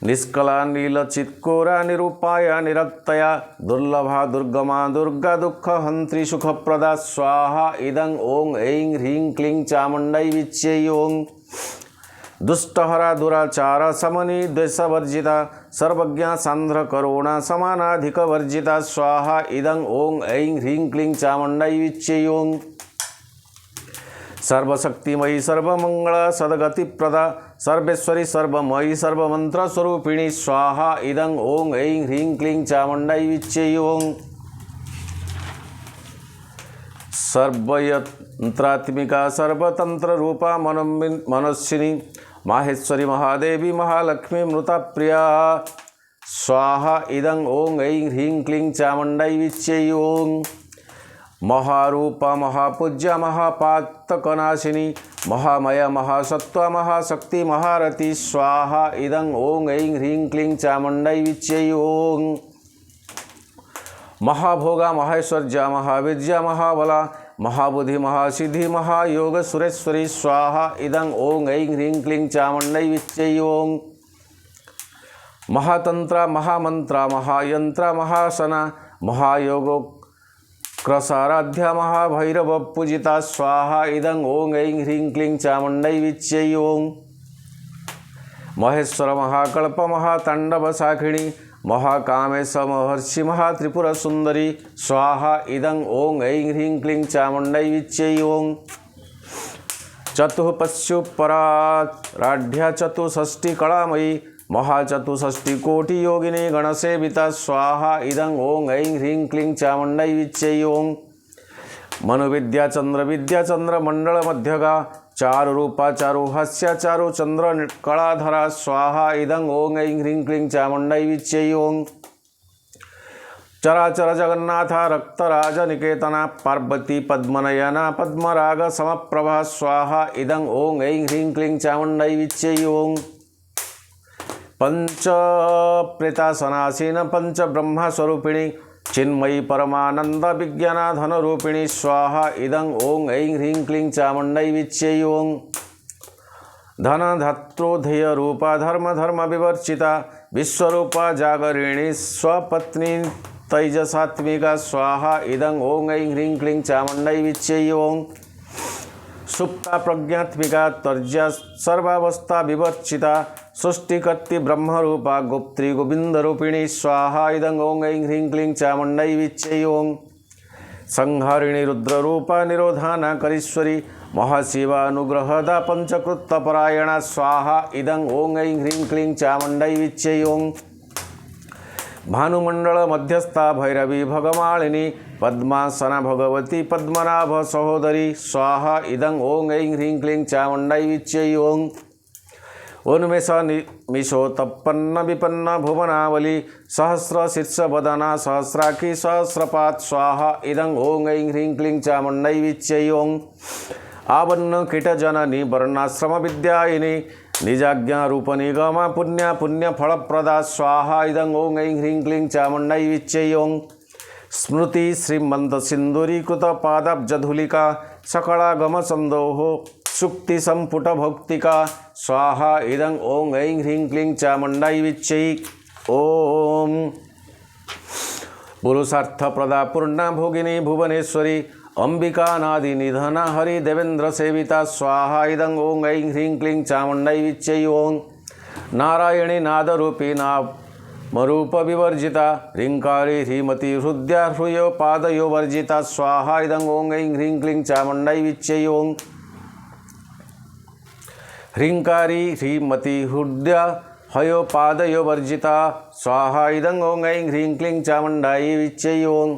निष्कला नीलचित्कोरा निरूपाया निरक्तया दुर्लभा दुर्गमा दुर्गा दुःखहन्त्री सुखप्रदा स्वाहा इदं ॐ ऐं ह्रीं क्लीं चामुण्डै विच्यै ॐ दुष्टहरा दुराचार समनी द्वेषवर्जिता सर्वज्ञा सांद्र करुणा समानाधिकवर्जिता स्वाहा इदं ॐ ऐं ह्रीं क्लीं चामुण्डै विच्यै ॐ सर्वशक्तिमयी सर्वमंगल सद्गतिप्रदा सर्वेश्वरी सर्वमयी सर्वमन्त्रस्वरूपिणी स्वाहा इदं ॐ ऐं ह्रीं क्लीं चामुण्डै विच्यै ॐ सर्वयंत्रात्मिका सर्वतंत्ररूपा मनस्विनी माहेश्वरी महादेवी महालक्ष्मी मृतप्रिया स्वाहा इदं ॐ ऐं ह्रीं क्लीं चामुण्डै विच्यै ॐ महारूपा महापूज्या महापातकनाशिनी महामया महासत्त्वा महाशक्ति महारथी स्वाहा इदं ॐ ऐं ह्रीं क्लीं चामुण्डै विच्यै ॐ महाभोगा महाऐश्वर्या महाविद्या महाबला महाबुद्धि महासिद्धि महायोग सुरेश्वरी स्वाहा इदं ॐ ऐं ह्रीं क्लीं चामुण्डै विच्यै ॐ महातंत्रा महामंत्रा महायंत्रा महासना महायोगो क्रसाराध्या महाभैरव पूजिता स्वाहा इदं ॐ ऐं ह्रीं क्लीं चामुण्डै विच्यै ॐ महेश्वर महाकल्प महातांडव साखिणी महाकामेश महर्षि महात्रिपुर सुंदरी स्वाहा इदं ॐ ऐं ह्रीं क्लीं चामुण्डै विच्यै ॐ चतुःपश्युपराराढ्या चतुष्षष्टि कलामयी महाचतुष्षष्टि कोटि योगिनी गणसेविता स्वाहा इदं ॐ ऐं ह्रीं क्लीं चामुण्डै विच्यै ॐ मनुविद्या चंद्रविद्या चंद्रमंडल मध्यगा चारु रूपा चारु हास्या चारु चंद्र कलाधरा स्वाहा इदं ॐ ऐं ह्रीं क्लीं चामुण्डै विच्यै ॐ चराचर जगन्नाथा रक्तराज निकेतना पार्वती पद्मनयना पद्मराग समप्रभा स्वाहा इदं ॐ ऐं ह्रीं क्लीं चामुण्डै विच्यै ॐ पंच प्रेतासनासीन पंच ब्रह्मा स्वरूपिणी चिन्मयी परमानंद विज्ञानाधन रूपिणी स्वाहा इदं ॐ ऐं ह्रीं क्लीं चामुण्डै विच्यै ॐ धनधात्रोधेय रूपा धर्म धर्म विवर्चिता विश्वरूपा जागरिणी स्वपत्नी तैजसात्मिका स्वाहा इदं ॐ ऐं ह्रीं क्लीं चामुण्डै विच्यै ॐ सुप्ता प्रज्ञात्मिका तर्ज्या सर्वावस्था विवर्चिता सृष्टिकर्त्री ब्रह्मरूपा गुप्त्री गोविंदरूपिणी स्वाहा इदं ॐ ऐं ह्रीं क्लीं चामुण्डै विच्यै ॐ संहारिणी रुद्ररूपा निरोधानकरीश्वरी महाशिवा अनुग्रहदा पंचकृतपरायणा स्वाहा इदं ॐ ऐं ह्रीं क्लीं चामुण्डै विच्यै ॐ भानुमंडल मध्यस्था भैरवी भगमालिनी पद्मासना भगवती पद्मनाभ सहोदरी स्वाहा इदं ॐ ऐं ह्रीं क्लीं चामुण्डै विच्यै ॐ उन्मेष निमिषोत्पन्न विपन्न भुवनावली सहस्र शीर्षवदना सहस्राखी सहस्रपात स्वाहा इदं ॐ ऐं ह्रीं क्लीं चामुण्डै विच्यै ॐ आवन्न कीटजननी वर्णाश्रम विद्यायिनी निजाज्ञा रूप निगमा पुण्य पुण्य फलप्रदा स्वाहा इदं ॐ ऐं ह्रीं क्लीं चामुण्डै विच्यै ॐ स्मृति श्रीमंत सिंदूरीकृत पादाब्जधूलिका सकलागम संदोह सुक्ति संपुट भौक्तिका स्वाहा इदं ॐ ऐं ह्रीं क्लीं चामुण्डै विच्यै ॐ पुरुषार्थप्रदा पूर्णा भोगिनी भुवनेश्वरी अंबिकानादि निधना हरि देवेंद्र सेविता स्वाहा इदं ॐ ऐं ह्रीं क्लीं चामुण्डै विच्यै ॐ नारायणी नादरूपी मरूप विवर्जिता ह्रींकारी ह्रीमती हृदया हृयो पादयो वर्जिता स्वाहा इदं ओं ऐं ह्रीं क्लीं चामुण्डै विच्यै ओं ह्रींकारी ह्रीमती हृदया हयो पादयो वर्जिता स्वाहा इदं ओं ऐं ह्रीं क्लीं चामुण्डै विच्यै ओं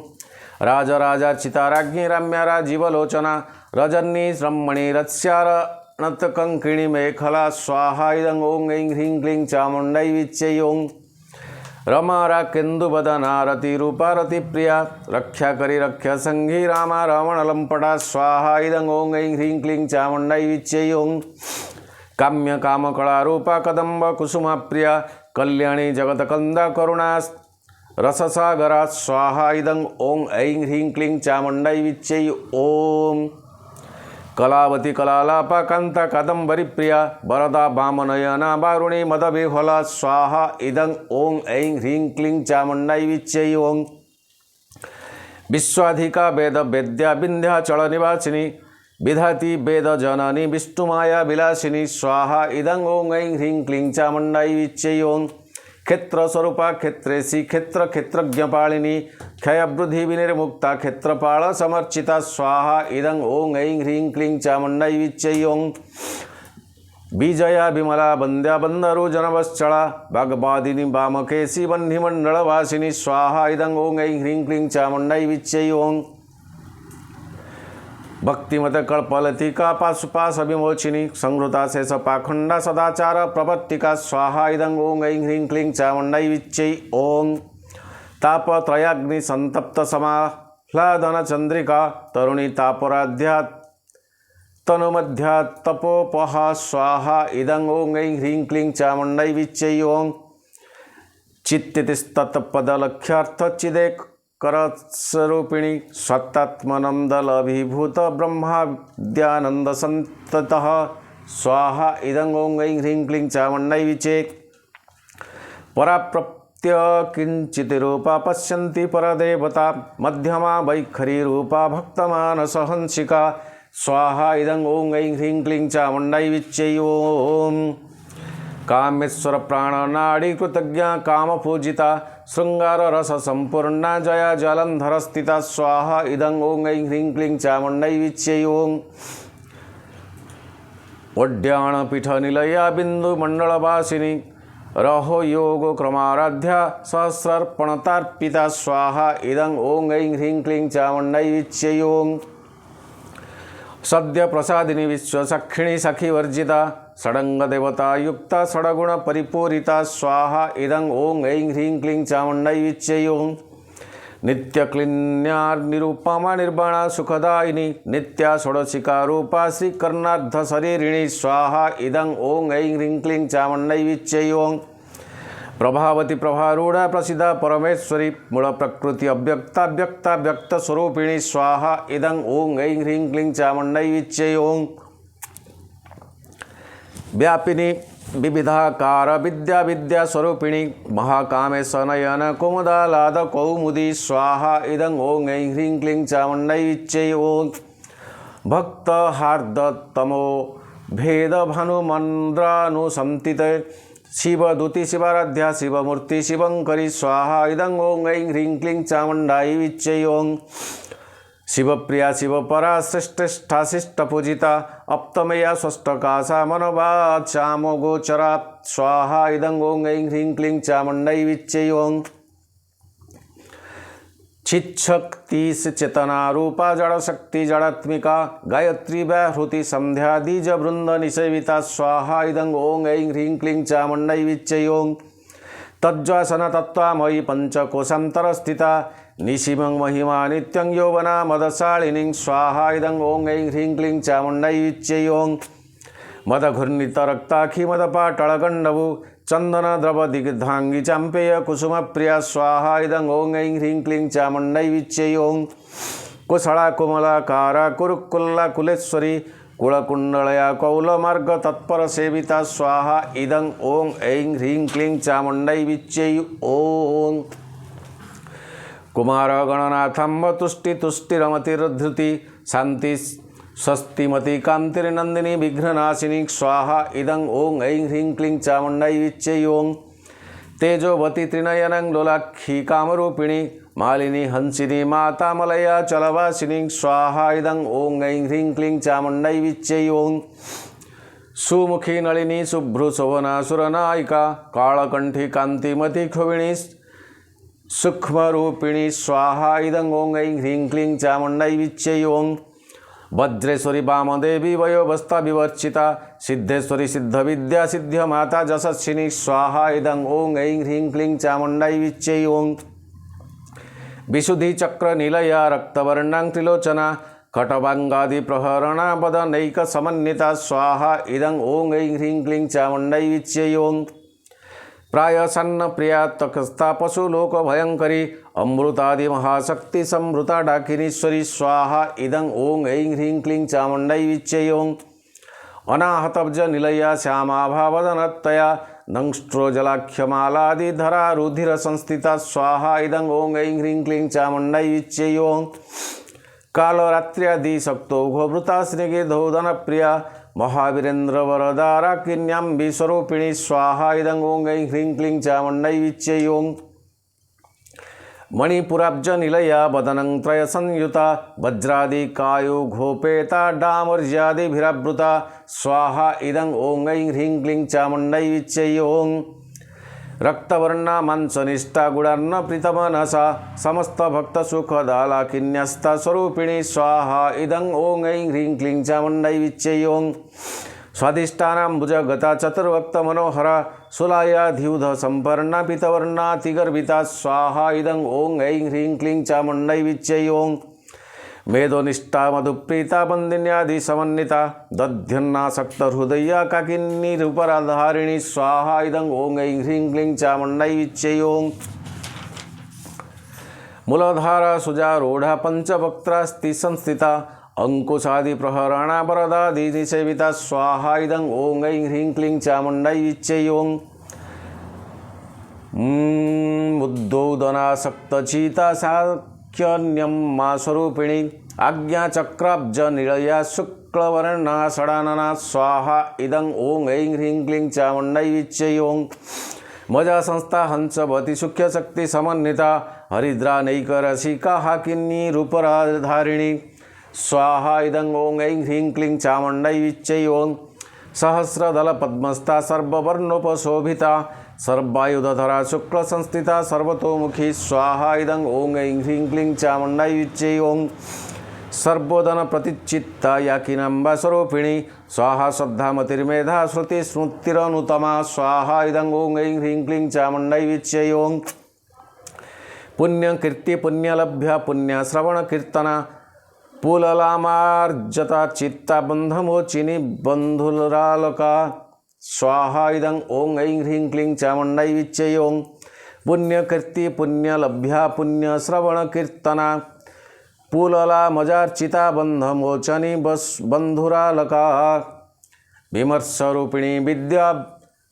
राजराजार्चिता राज्ञी रम्या राजीवलोचना रजनी रमणी रत्स्यारणतकङ्किणी मेखला स्वाहा इदं ओं ऐं ह्रीं क्लीं चामुण्डै विच्यै ओं रमारा केन्दुवदना रतिरूपा रतिप्रिया रक्षा करी रक्षा संगी रामा रावण लंपटा स्वाहा इदं ओं ऐं ह्रीं क्लीं चामुण्डै विच्यै ओं काम्य कामकला रूपा कदम्ब कुसुमा प्रिया कल्याणी जगतकंदा करुणा रससागरा स्वाहा इदं ओं ऐं ह्रीं क्लीं चामुण्डै विच्यै ओं कलावती कलालापा कांता कादंबरी प्रिया वरदा वामनयना वारुणी मदविह्वला स्वाहा इदं ओं ऐं ह्रीं क्लीं चामुण्डै विच्यै ओं विश्वाधिका वेद वेद्या विन्ध्याचल निवासिनी विधाती वेद जननी विष्णुमाया विलासिनी स्वाहा इदं ओं ऐं ह्रीं क्लीं चामुण्डै विच्यै ओं क्षेत्र स्वरूपा क्षेत्रेशी क्षेत्र क्षेत्रज्ञपालिनी क्षयवृद्धि विनिर्मुक्ता क्षेत्रपाल समर्चिता स्वाहा इदं ओं ऐं ह्रीं क्लीं चामुण्डै विच्यै ओं विजया विमला वन्द्या बन्धरु जनवश्चला वाग्वादिनी वामकेशी वह्निमण्डलवासिनी स्वाहा इदं ओं ऐं ह्रीं क्लीं चामुण्डै विच्यै ओं भक्तिमत कल्पलतिका पाशुपाश विमोचिनी संहृता शेष पाखंडा सदाचार प्रवर्तिका स्वाहा इदं ओं ऐं ह्रीं क्लीं चामुण्डै विच्यै ओं तापत्रयाग्नि संतप्त समाह्लादन चंद्रिका तरुणी तापराध्या तनुमध्या तपोपहा स्वाहा इदं ओं ऐं ह्रीं क्लीं चामुण्डै विच्यै ओं चित्तिस्तत्पदलक्ष्यार्थ चिदेक करस्वरूपिणी स्वत्तात्मनंदलभिभूत ब्रह्माद्यानंद संततः स्वाहा इदं ओं ऐं ह्रीं क्लीं चामुण्डै विच्यै पराप्रप्त्य किंचित रूपा पश्यन्ति परदेवता मध्यमा वैखरी रूपा भक्तमानसहंसिका स्वाहा इदं ओं ऐं ह्रीं क्लीं चामुण्डै विच्यै ओं कामेश्वर प्राणनाड़ी कृतज्ञा कामपूजिता श्रृंगार रस संपूर्णा जया जलंधर स्थिता स्वाहा इदं ओं ऐं ह्रीं क्लीं चामुण्डै विच्यै ओं ओड्याणपीठ निलया बिंदु मंडलवासिनी रहो योग क्रमाराध्या सहस्रार्पणतार्पिता स्वाहा इदं ओं ऐं ह्रीं क्लीं चामुण्डै विच्यै ओं सद्य प्रसादिनी विश्वसखिणी सखी वर्जिता षडंग देवता युक्ता षडगुण परिपूरिता स्वाहा इदं ओं ऐं ह्रीं क्लीं चामुण्डै विच्यै ओं नित्य क्लिन्यार निरूपमा निर्वाणा सुखदायिनी नित्या षोडशिका रूपा श्री कर्णार्ध शरीरिणी स्वाहा इदं ओं ऐं ह्रीं क्लीं चामुण्डै विच्यै ओं प्रभावती प्रभारूढ़ा प्रसिद्धा परमेश्वरी मूल प्रकृति अव्यक्ता व्यक्ता व्यक्त स्वरूपिणी स्वाहा इदं ओं ऐं ह्रीं क्लीं चामुण्डै विच्यै ओं व्यापिनी विविधाकार विद्या विद्या स्वरूपिणी महाकामेश नयन कुमुदालाद कौमुदी स्वाहा इदं ओं ऐं ह्रीं क्लीं चामुण्डै विच्यै ओं भक्त हार्द तमो भेद भानुमन्द्रानुसंतित शिवदूति शिवाराध्या शिवमूर्ति शिवंकरी स्वाहा इदं ओं ऐं ह्रीं क्लीं चामुण्डै विच्यै ओं शिवप्रिया शिवपरा श्रेष्ठा शिष्टपूजिता अप्तमेया स्वस्थकाशा मनोवाचामोगोचरा स्वाहा इदं ओं ऐं ह्रीं क्लीं चामुण्डै विच्यै ओं चिच्छक्ति चेतना रूपा जड़शक्ति जड़ात्मिका गायत्री व्याहृति संध्या दीज वृंद निसेविता स्वाहा इदं ओं ऐं ह्रीं क्लीं चामुण्डै विच्यै ओं तज्ज्वासन तत्त्वामयी पंचकोशांतर स्थिता निशिमं महिमा नित्यं यौवना मदशालिनीं स्वाहा इदं ओं ऐं ह्रीं क्लीं चामुण्डै विच्यै ओं मदघूर्णित रक्ताखी मदपाटलगण्डवु चंदन द्रव दिग्धांगी चांपेय कुसुम प्रिया स्वाहा इदं ओं ऐं ह्रीं क्लीं चामुण्डै विच्यै ओं कुशला कुमलाकारा कुरुकुल्ला कुलेश्वरी कुलकुंडलया कौलमार्ग तत्पर सेविता स्वाहा इदं ओं ऐं ह्रीं क्लीं चामुण्डै विच्यै ओं कुमार गणनाथंब तुष्टि तुष्टिरमतिर्धृति शांति स्वस्तिमती कांतिर्नंदिनी विघ्ननाशिनी स्वाहा इदं ओं ऐं ह्रीं क्लीं चामुण्डै विच्यै ओं तेजोवती त्रिनयनं लोलाक्षी कामरूपिणी मालिनी हंसिनी माता मलया चलवासिनी स्वाहा इदं ओं ऐं ह्रीं क्लीं चामुण्डै विच्चै ओं। सुमुखी नलिनी शुभ्रुशोभना सुरनायिका कालकंठी कांतिमती क्षोभिणी सूक्ष्मरूपिणी स्वाहा इदं ओं ऐं ह्रीं क्लीं चामुण्डै विच्चै ओं। वज्रेश्वरी वामदेवी वयोवस्था विवर्चिता सिद्धेश्वरी सिद्धविद्या सिद्ध्यमाता जशस्विनी स्वाहा इदं ओं ऐं ह्रीं क्लीं चामुण्डै विच्चै ओं। विशुद्धि चक्र निलया रक्तवर्णां त्रिलोचना कटवांगादि प्रहरणा वदनैक समन्विता स्वाहा इदं ओं ऐं ह्रीं क्लीं चामुण्डै विच्चै ओं। प्रायसन्न प्रिया तकस्था पशुलोक भयंकरी अमृतादि महाशक्ति संवृता डाकिनीश्वरी स्वाहा इदं ओं ऐं ह्रीं क्लीं चामुण्डै विच्चै ओं। अनाहतब्ज निलया श्यामाभावदनतया दंष्ट्रोजलाख्यमालादिधरा रुधिर संस्थिता स्वाहा इदं ओं ऐं ह्रीं क्लीं चामुण्डै विच्चै ओं। कालरात्र्यादि शक्तौघभृता स्निग्धोदन प्रिया महावीरेन्द्र वरदारा किन्याम्बी स्वरूपिणी स्वाहा इदं ओं ऐं ह्रीं क्लीं चामुण्डै विच्चै ओं। मणिपुराब्ज निलया वदनं त्रय संयुता वज्रादि कायुघोपेता डामर्यादिभिरावृता स्वाहा इदं ओं ऐं ह्रीं क्लीं चामुण्डै विच्चै ओं। रक्तवर्णा मांसनिष्ठा गुणार्न प्रीतमनसा समस्त भक्त सुखदाला किन्यस्ता स्वरूपिणी स्वाहा इदं ओं ऐं ह्रीं क्लीं चामुण्डै विच्चै ओं। स्वादिष्टानाम्बुजगता चतुर्वक्त मनोहरा सुलाया ध्युध संपर्णा पीतवर्णातिगर्भिता स्वाहा इदं ओं ऐं ह्रीं क्लीं चामुण्डै विच्चै ओं। मेधोनिष्ठा मधुप्रीता बन्दिन्यादि समन्विता दध्यन्नासक्त हृदया काकिन्नी रूपराधारिणी स्वाहा इदं ओं ऐं ह्रीं क्लीं चामुण्डै विच्चै ओं। मूलधारा सुजारूढ़ा पंचवक्त्रास्ति संस्थिता अंकुशादि प्रहरणा वरदादि निसेविता स्वाहा इदं ओं ऐं ह्रीं क्लीं चामुण्डै विच्चै ओं। उद्दोदनासक्तचिता साख्यन्यम्मा स्वरूपिणी आज्ञाचक्राब्ज निलया शुक्लवर्णा षडानना स्वाहा इदं ओं ऐं ह्रीं क्लीं चामुण्डै विच्चै ओं। मजा संस्था हंसवती सुख्यशक्ति समन्विता हरिद्रा नैकरसिका हाकिन्नी रूपराधारिणी स्वाहा इदं ओं ऐं ह्रीं क्लीं चामुण्डै विच्चै ओं। सहस्रदल पद्मस्था सर्ववर्णोपशोभिता सर्वायुधधरा शुक्ल संस्थिता सर्वतोमुखी स्वाहा इदं ओं ऐं ह्रीं क्लीं चामुण्डै विच्चै ओं। सर्वोदन प्रतिचित्ता याकिनाम्बा स्वरूपिणी स्वाहा श्रद्धामतिर्मेधा श्रुति स्मृतिरनुतमा स्वाहा इदं ओं ऐं ह्रीं क्लीं चामुण्डै विच्चै ओं। पुण्यकीर्ति पुण्यलभ्या पुण्यश्रवण कीर्तना पुललामार्जता चित्ता बंधमोचिनी बंधुरालोका स्वाहा इदं ओं ऐं ह्रीं क्लीं चामुण्डै विच्चै ओं। पुण्यकीर्ति पुण्यलभ्या पुण्यश्रवण कीर्तना पुललामजार्चिता बंधमोचनी बंधुरालका विमर्शरूपिणी विद्या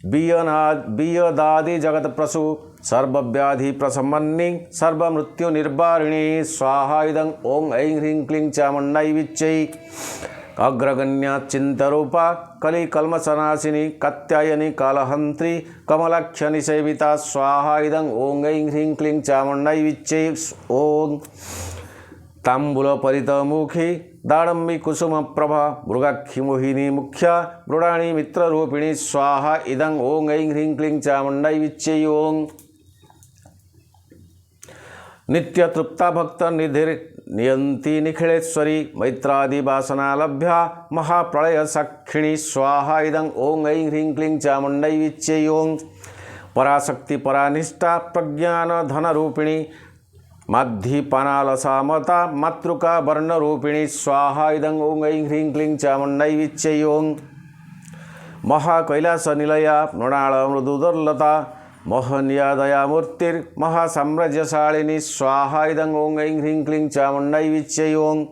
बियदादि जगत प्रसु सर्वव्याधि प्रशमन्नी सर्वमृत्युनिर्वारिणी स्वाहा इदं ओं ऐं ह्रीं क्लीं चामुण्डै विच्चै। अग्रगण्या चिन्तरूपा कलिकल्मषनाशिनी कात्यायनी कालहन्त्री कमलाख्यनिसेविता स्वाहा इदं ओं ऐं ह्रीं क्लीं चामुण्डै विच्चै ओं। ताम्बूलपरितमुखी दाडम्बी कुसुमप्रभा मृगाक्षी मोहिनी मुख्या मृडाणी मित्ररूपिणी स्वाहा इदं ओं ऐं ह्रीं क्लीं चामुण्डै विच्चै ओं। नित्यतृप्ता भक्त निधिर नियंती निखिलेश्वरी मैत्रादि वासनालभ्या महाप्रलय साक्षिणी स्वाहा इदं ओं ऐं ह्रीं क्लीं चामुण्डै विच्चै ओं। पराशक्ति परानिष्ठा प्रज्ञान धनरूपिणी माध्यपानालसामता मातृका वर्णरूपिणी स्वाहा इदं ओं ऐं ह्रीं क्लीं चामुण्डै विच्चै ओं। महाकैलास निलया मृणाल मृदुदुर्लता मोहनिया दयामूर्तिर्महासाम्राज्यशालिनी स्वाहा इदं ओं ऐं ह्रीं क्लीं चामुण्डै विच्चै ओं।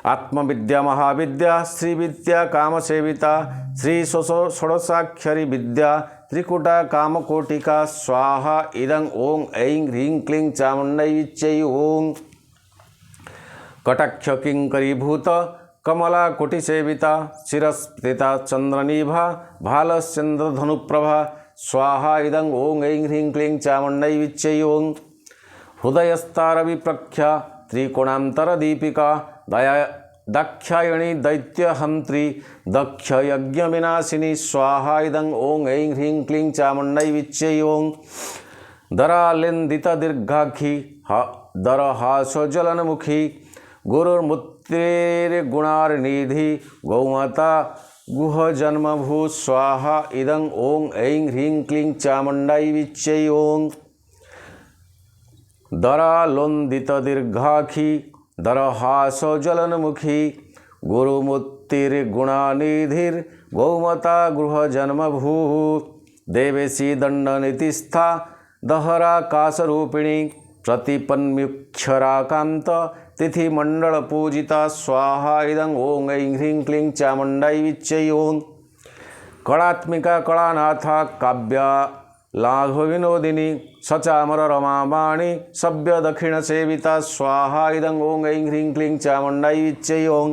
आत्मविद्या महाविद्या श्रीविद्या कामसेविता श्री षोडशाक्षरी विद्या त्रिकुटा कामकोटिका स्वाहा इदं ओं ऐं ह्रीं क्लीं चामुण्डै विच्चै ओं। कटाक्ष किंकरीभूत कमला कोटिसेविता शिरस्थिता चंद्रनिभा भालश्चंद्रधनुप्रभा स्वाहा इदं ओं ऐं ह्रीं क्लीं चामुण्डै विच्चै ओं हृदयस्तारविप्रख्या त्रिकोणान्तरदीपिका दाक्षायणी दैत्यहन्त्री दक्षयज्ञविनाशिनी स्वाहा इदं ओं ऐं ह्रीं क्लीं चामुण्डै विच्चै ओं दरालिन्दितदीर्घाक्षी दरहासज्वलनमुखी गुरुर्मुक्तिर्गुणार्निधि गौमाता गुहजन्मभू स्वाहा इदं ओं ऐं ह्रीं क्लीं चामुण्डै विच्चै ओं दरालोन्दितदीर्घाक्षी दरहासज्वलनमुखी गुरुमुक्तिर्गुणानिधिर्गौमता गृहजन्मभू देवेशी दण्डनीतिस्था दहराकाशरूपिणी प्रतिपन्मुक्षराकान्त तिथिमण्डलपूजिता स्वाहा इदं ओं ऐं ह्रीं क्लीं चामुण्डै विच्चै ओं कलात्मिका कलानाथा काव्या लाघविनोदिनी सचामर रमावाणी सभ्य दक्षिण सेविता स्वाहा इदं ओं ऐं ह्रीं क्लीं चामुण्डै विच्चै ओं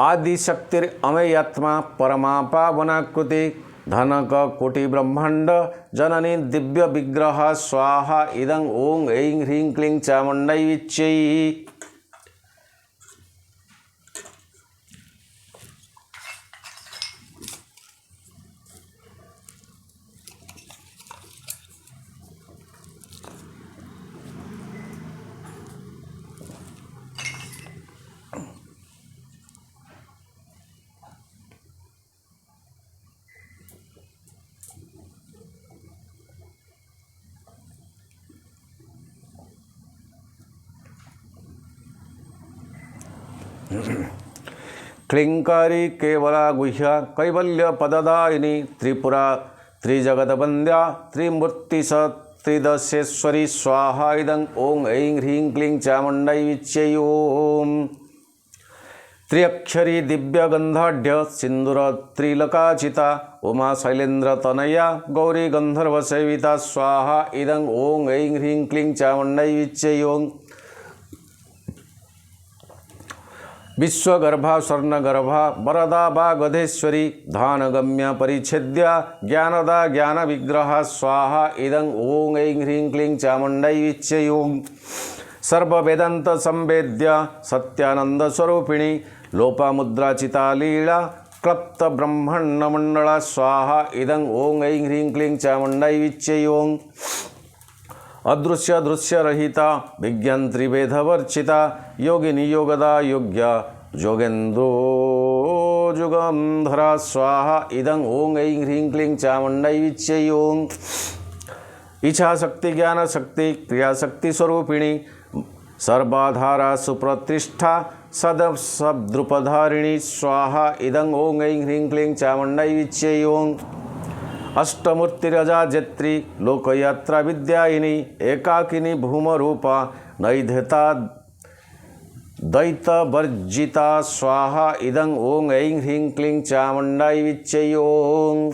आदिशक्तिरमेयात्मा परमा पावनाकृति धनक कोटि ब्रह्मांड जननी दिव्य विग्रह स्वाहा इदं ओं ऐं ह्रीं क्लीं चामुण्डै विच्चै क्लींकारी केवला गुह्या कैवल्य पददायिनी त्रिपुरा त्रिजगदवन्द्या त्रिमूर्तिस त्रिदशेश्वरी स्वाहा इदं ओं ऐं ह्रीं क्लीं चामुण्डै विच्चै ओं त्र्यक्षरी दिव्यगन्धाढ्य सिन्दूर त्रिलकाचिता उमा शैलेन्द्र तनया गौरी गंधर्व सेविता स्वाहा इदं ओं ऐं ह्रीं क्लीं चामुण्डै विच्चै ओं विश्वगर्भा स्वर्णगर्भा वरदा वागधेश्वरी धानगम्य परिच्छेद्या ज्ञानदा ज्ञान विग्रह स्वाहा इदं ओं ऐं ह्रीं क्लीं चामुण्डै विच्चै ओं सर्ववेदांत संवेद्या सत्यानंद स्वरूपिणी लोपामुद्राचिता लीला क्लप्त ब्रह्मांड मंडला स्वाहा इदं ओं ऐं ह्रीं क्लीं चामुण्डै विच्चै ओं अदृश्य दृश्य रहिता विज्ञान त्रिवेदवर्चिता योगिनी योगदा योग्या जोगेन्द्रो जुगंधरा स्वाहा इदं ओं ऐं ह्रीं क्लीं चामुण्डै विच्चै ओं इच्छा शक्ति ज्ञान शक्ति क्रिया शक्ति स्वरूपिणी सर्वाधारा सुप्रतिष्ठा सदसद्रुपधारिणी स्वाहा इदं ओं ऐं ह्रीं क्लीं चामुण्डै विच्चै ओं अष्टमूर्तिरजाजेत्री लोकयात्रा विद्यायिनी एकाकिनी भूमरूपा नैधता दैतवर्जिता स्वाहा इदं ओं ऐं ह्रीं क्लीं चामुण्डै विच्चै ओं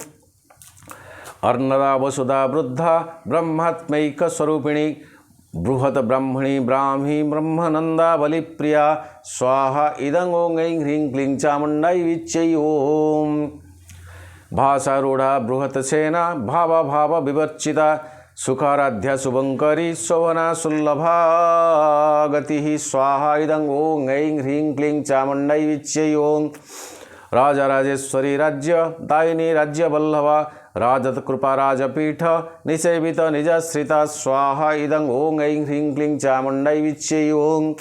अर्णदा वसुधा वृद्धा ब्रह्मात्मैक स्वरूपिणी बृहत ब्राह्मणी ब्राह्मी ब्रह्मनंदा बलिप्रिया स्वाहा इदं ओं ऐं ह्रीं क्लीं चामुण्डै विच्चै ओं भाषारूढ़ा बृहत्सेना भाव भाव विवर्चिता सुखाराध्या शुभंकरी शोभना सुल्लभा गति स्वाहा इदं ओं ऐं ह्रीं क्लीं चामुण्डै विच्चै ओं राजराजेश्वरी राज्य दायिनी राज्य वल्लभा राजत कृपा राजपीठ निसेवित निजाश्रिता स्वाहा इदं ओं ऐं ह्रीं क्लीं चामुण्डै विच्चै ओं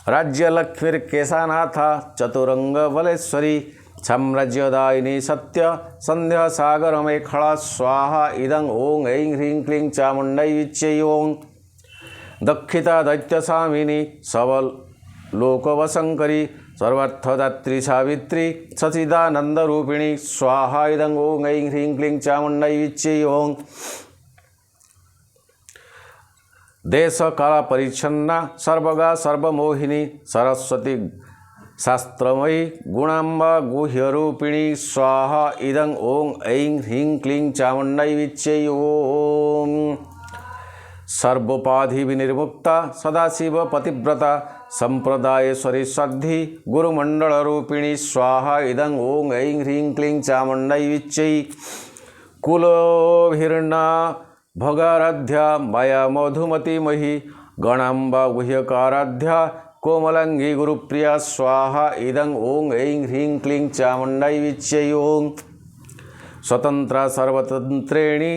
राज्यलक्ष्मीर्केशानाथा चतुरंग बलेश्वरी साम्राज्यदायिनी सत्य संध्या सागर मेखला स्वाहा इदं ओं ऐं ह्रीं क्लीं चामुण्डै विच्चै ओं दक्षिता दैत्यसामिनी सबल लोकवशंकरी सर्वार्थदात्री सावित्री सचिदानंदरूपिणी स्वाहा इदं ओं ऐं ह्रीं क्लीं चामुण्डै विच्चै ओं देश काल परिच्छन्ना सर्वगा सर्वमोहिनी सरस्वती शास्त्रमयी गुणाम्बा गुह्यरूपिणी स्वाहा इदं ओं ऐं ह्रीं क्लीं चामुण्डै विच्चै ओं सर्वोपाधि विनिर्मुक्ता सदाशिव पतिव्रता संप्रदायेश्वरी सद्धि गुरुमंडल रूपिणी स्वाहा इदं ओं ऐं ह्रीं क्लीं चामुण्डै विच्चै कुलभिर्ना भगाराध्या माया मधुमतीमही गणाम्बा गुह्यकाराध्या कोमलंगी गुरुप्रिया स्वाहा इदं ओं ऐं ह्रीं क्लीं चामुण्डै विच्चै ओं स्वतंत्रा सर्वतंत्रेणी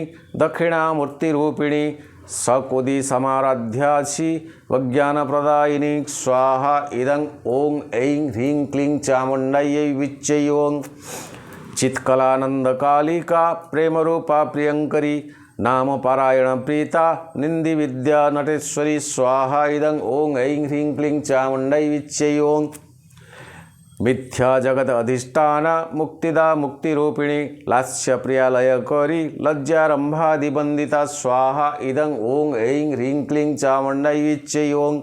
दक्षिणामूर्तिरूपिणी सकुदी समाराध्यासी वज्ञानप्रदायिनी स्वाहा इदं ओं ऐं ह्रीं क्लीं चामुण्डयै विच्चै ओं चित्कलानंदकालिका प्रेमरूपा प्रियंकरी नाम पारायण प्रीता निंदी विद्या नटेश्वरी स्वाहा इदं ओं ऐं ह्रीं क्लीं चामुण्डै विच्चै ओं मिथ्या जगत अधिष्ठान मुक्तिदा मुक्तिरूपिणी लास्य प्रियालयकरी लज्जारंभादिबंदिता स्वाहा इदं ओं ऐं ह्रीं क्लीं चामुण्डै विच्चै ओं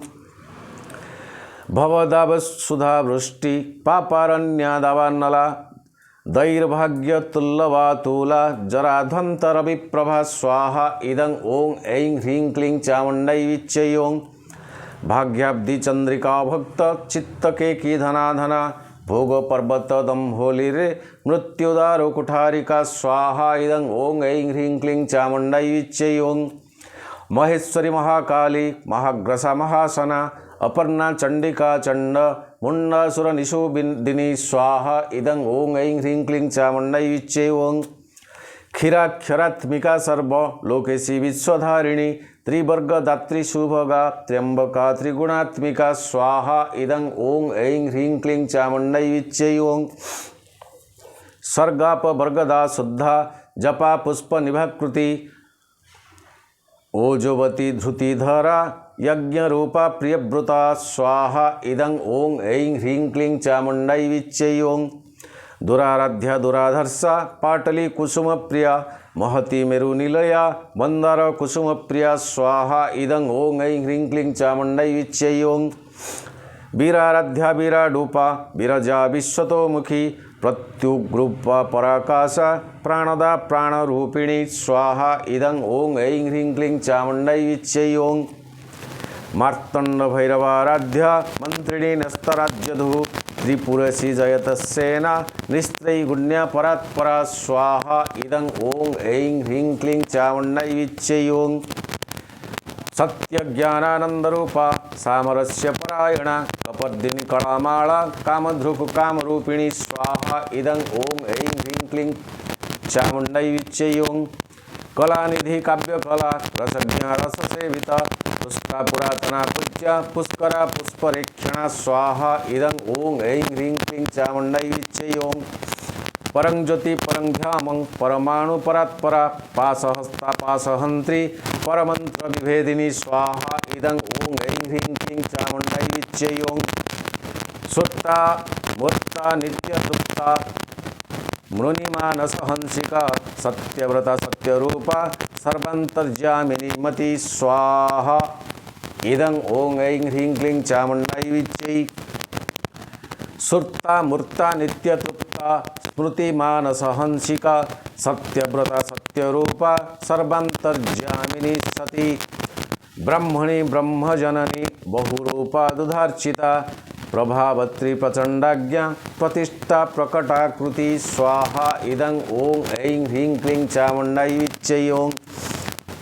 भवदावसुधावृष्टि पापारण्यादावान्नला दैर्भाग्यतुल्लवातूला जराध्वन्तरविप्रभा स्वाहा इदं ओं ऐं ह्रीं क्लीं चामुण्डै विच्चै ओं भाग्याब्धि चंद्रिका भक्त चित्तकेकी धनाधना भोग पर्वत दंभोलिरे मृत्युदारो कुठारिका स्वाहा इदं ओं ऐं ह्रीं क्लीं चामुण्डै विच्चै ओं महेश्वरी महाकाली महाग्रसा महासना अपर्णा चंडिका चंड मुंडासुर निशोदिनी स्वाहा इदं ओं ऐं ह्रीं क्लीं चामुण्डै विच्चै ओं क्षीराक्षरात्मिका सर्व लोकेशी विश्वधारिणी त्रिवर्गदात्री शुभगा त्र्यंबका त्रिगुणात्मिका स्वाहा इदं ओं ऐं ह्रीं क्लीं चामुण्डै विच्चै ओं सर्गापवर्गदा शुद्धा जपा पुष्प निभाकृति ओजवती धृतिधरा यज्ञरूपा प्रियव्रता स्वाहा इदं ओं ऐं ह्रीं क्लीं चामुण्डै विच्चै ओं दुराराध्या दुराधर्षा पाटली कुसुम प्रिया महती मेरुनिलया मंदार कुसुम प्रिया स्वाहा इदं ओं ऐं ह्रीं क्लीं चामुण्डै विच्चै ओं वीराराध्या वीराडूपा विरजा विश्वतोमुखी प्रत्युग्रूपा पराकाशा प्राणदा प्राणरूपिणी स्वाहा इदं ओं ऐं ह्रीं क्लीं चामुण्डै विच्चै ओं मार्तंड भैरवाराध्या मंत्रिणी नस्तराज्यधु त्रिपुरसी जयतसेना निस्त्रैगुण्या परात्परा स्वाहा इदं ओं ऐं ह्रीं क्लीं चामुण्डै विच्चै ओं सत्यज्ञानानंदरूपा सामरस्य परायणा कपर्दिनी कलामाला कामधृक् कामरूपिणी स्वाहा इदं ओं ऐं ह्रीं क्लीं चामुण्डै विच्चै ओं कलानिधि काव्यकला रसज्ञा रससेविता पुष्टा पुरातना पूज्या पुष्करा पुष्परेक्षणा स्वाहा इदं ओं ऐं ह्रीं क्लीं चामुण्डै विच्चै ओं परंज्योति परंध्यामं परमाणु परात्परा पाशहस्ता पाशहन्त्री परमंत्र विभेदिनी स्वाहा इदं ओं ऐं ह्रीं क्लीं चामुण्डै विच्चै ओं सुत्ता मूर्ता नित्यतृप्ता मृणिमानसहंसिका सत्यव्रता सत्यरूपा सर्वान्तर्यामिनी मती स्वाहा इदं ओं ऐं ह्रीं क्लीं चामुण्डै विच्चै सुर्ता मूर्ता नित्यतृप्ता स्मृतिमानसहंसिका सत्यव्रता सत्यरूपा सर्वान्तर्यामिनी सती ब्रह्मणि ब्रह्मजननी बहुरूपा दुधार्चिता प्रभावत्री प्रचंडाज्ञा प्रतिष्ठा प्रकटाकृति स्वाहा इदं ओं ऐं ह्रीं क्लीं चामुण्डै विच्चै ओं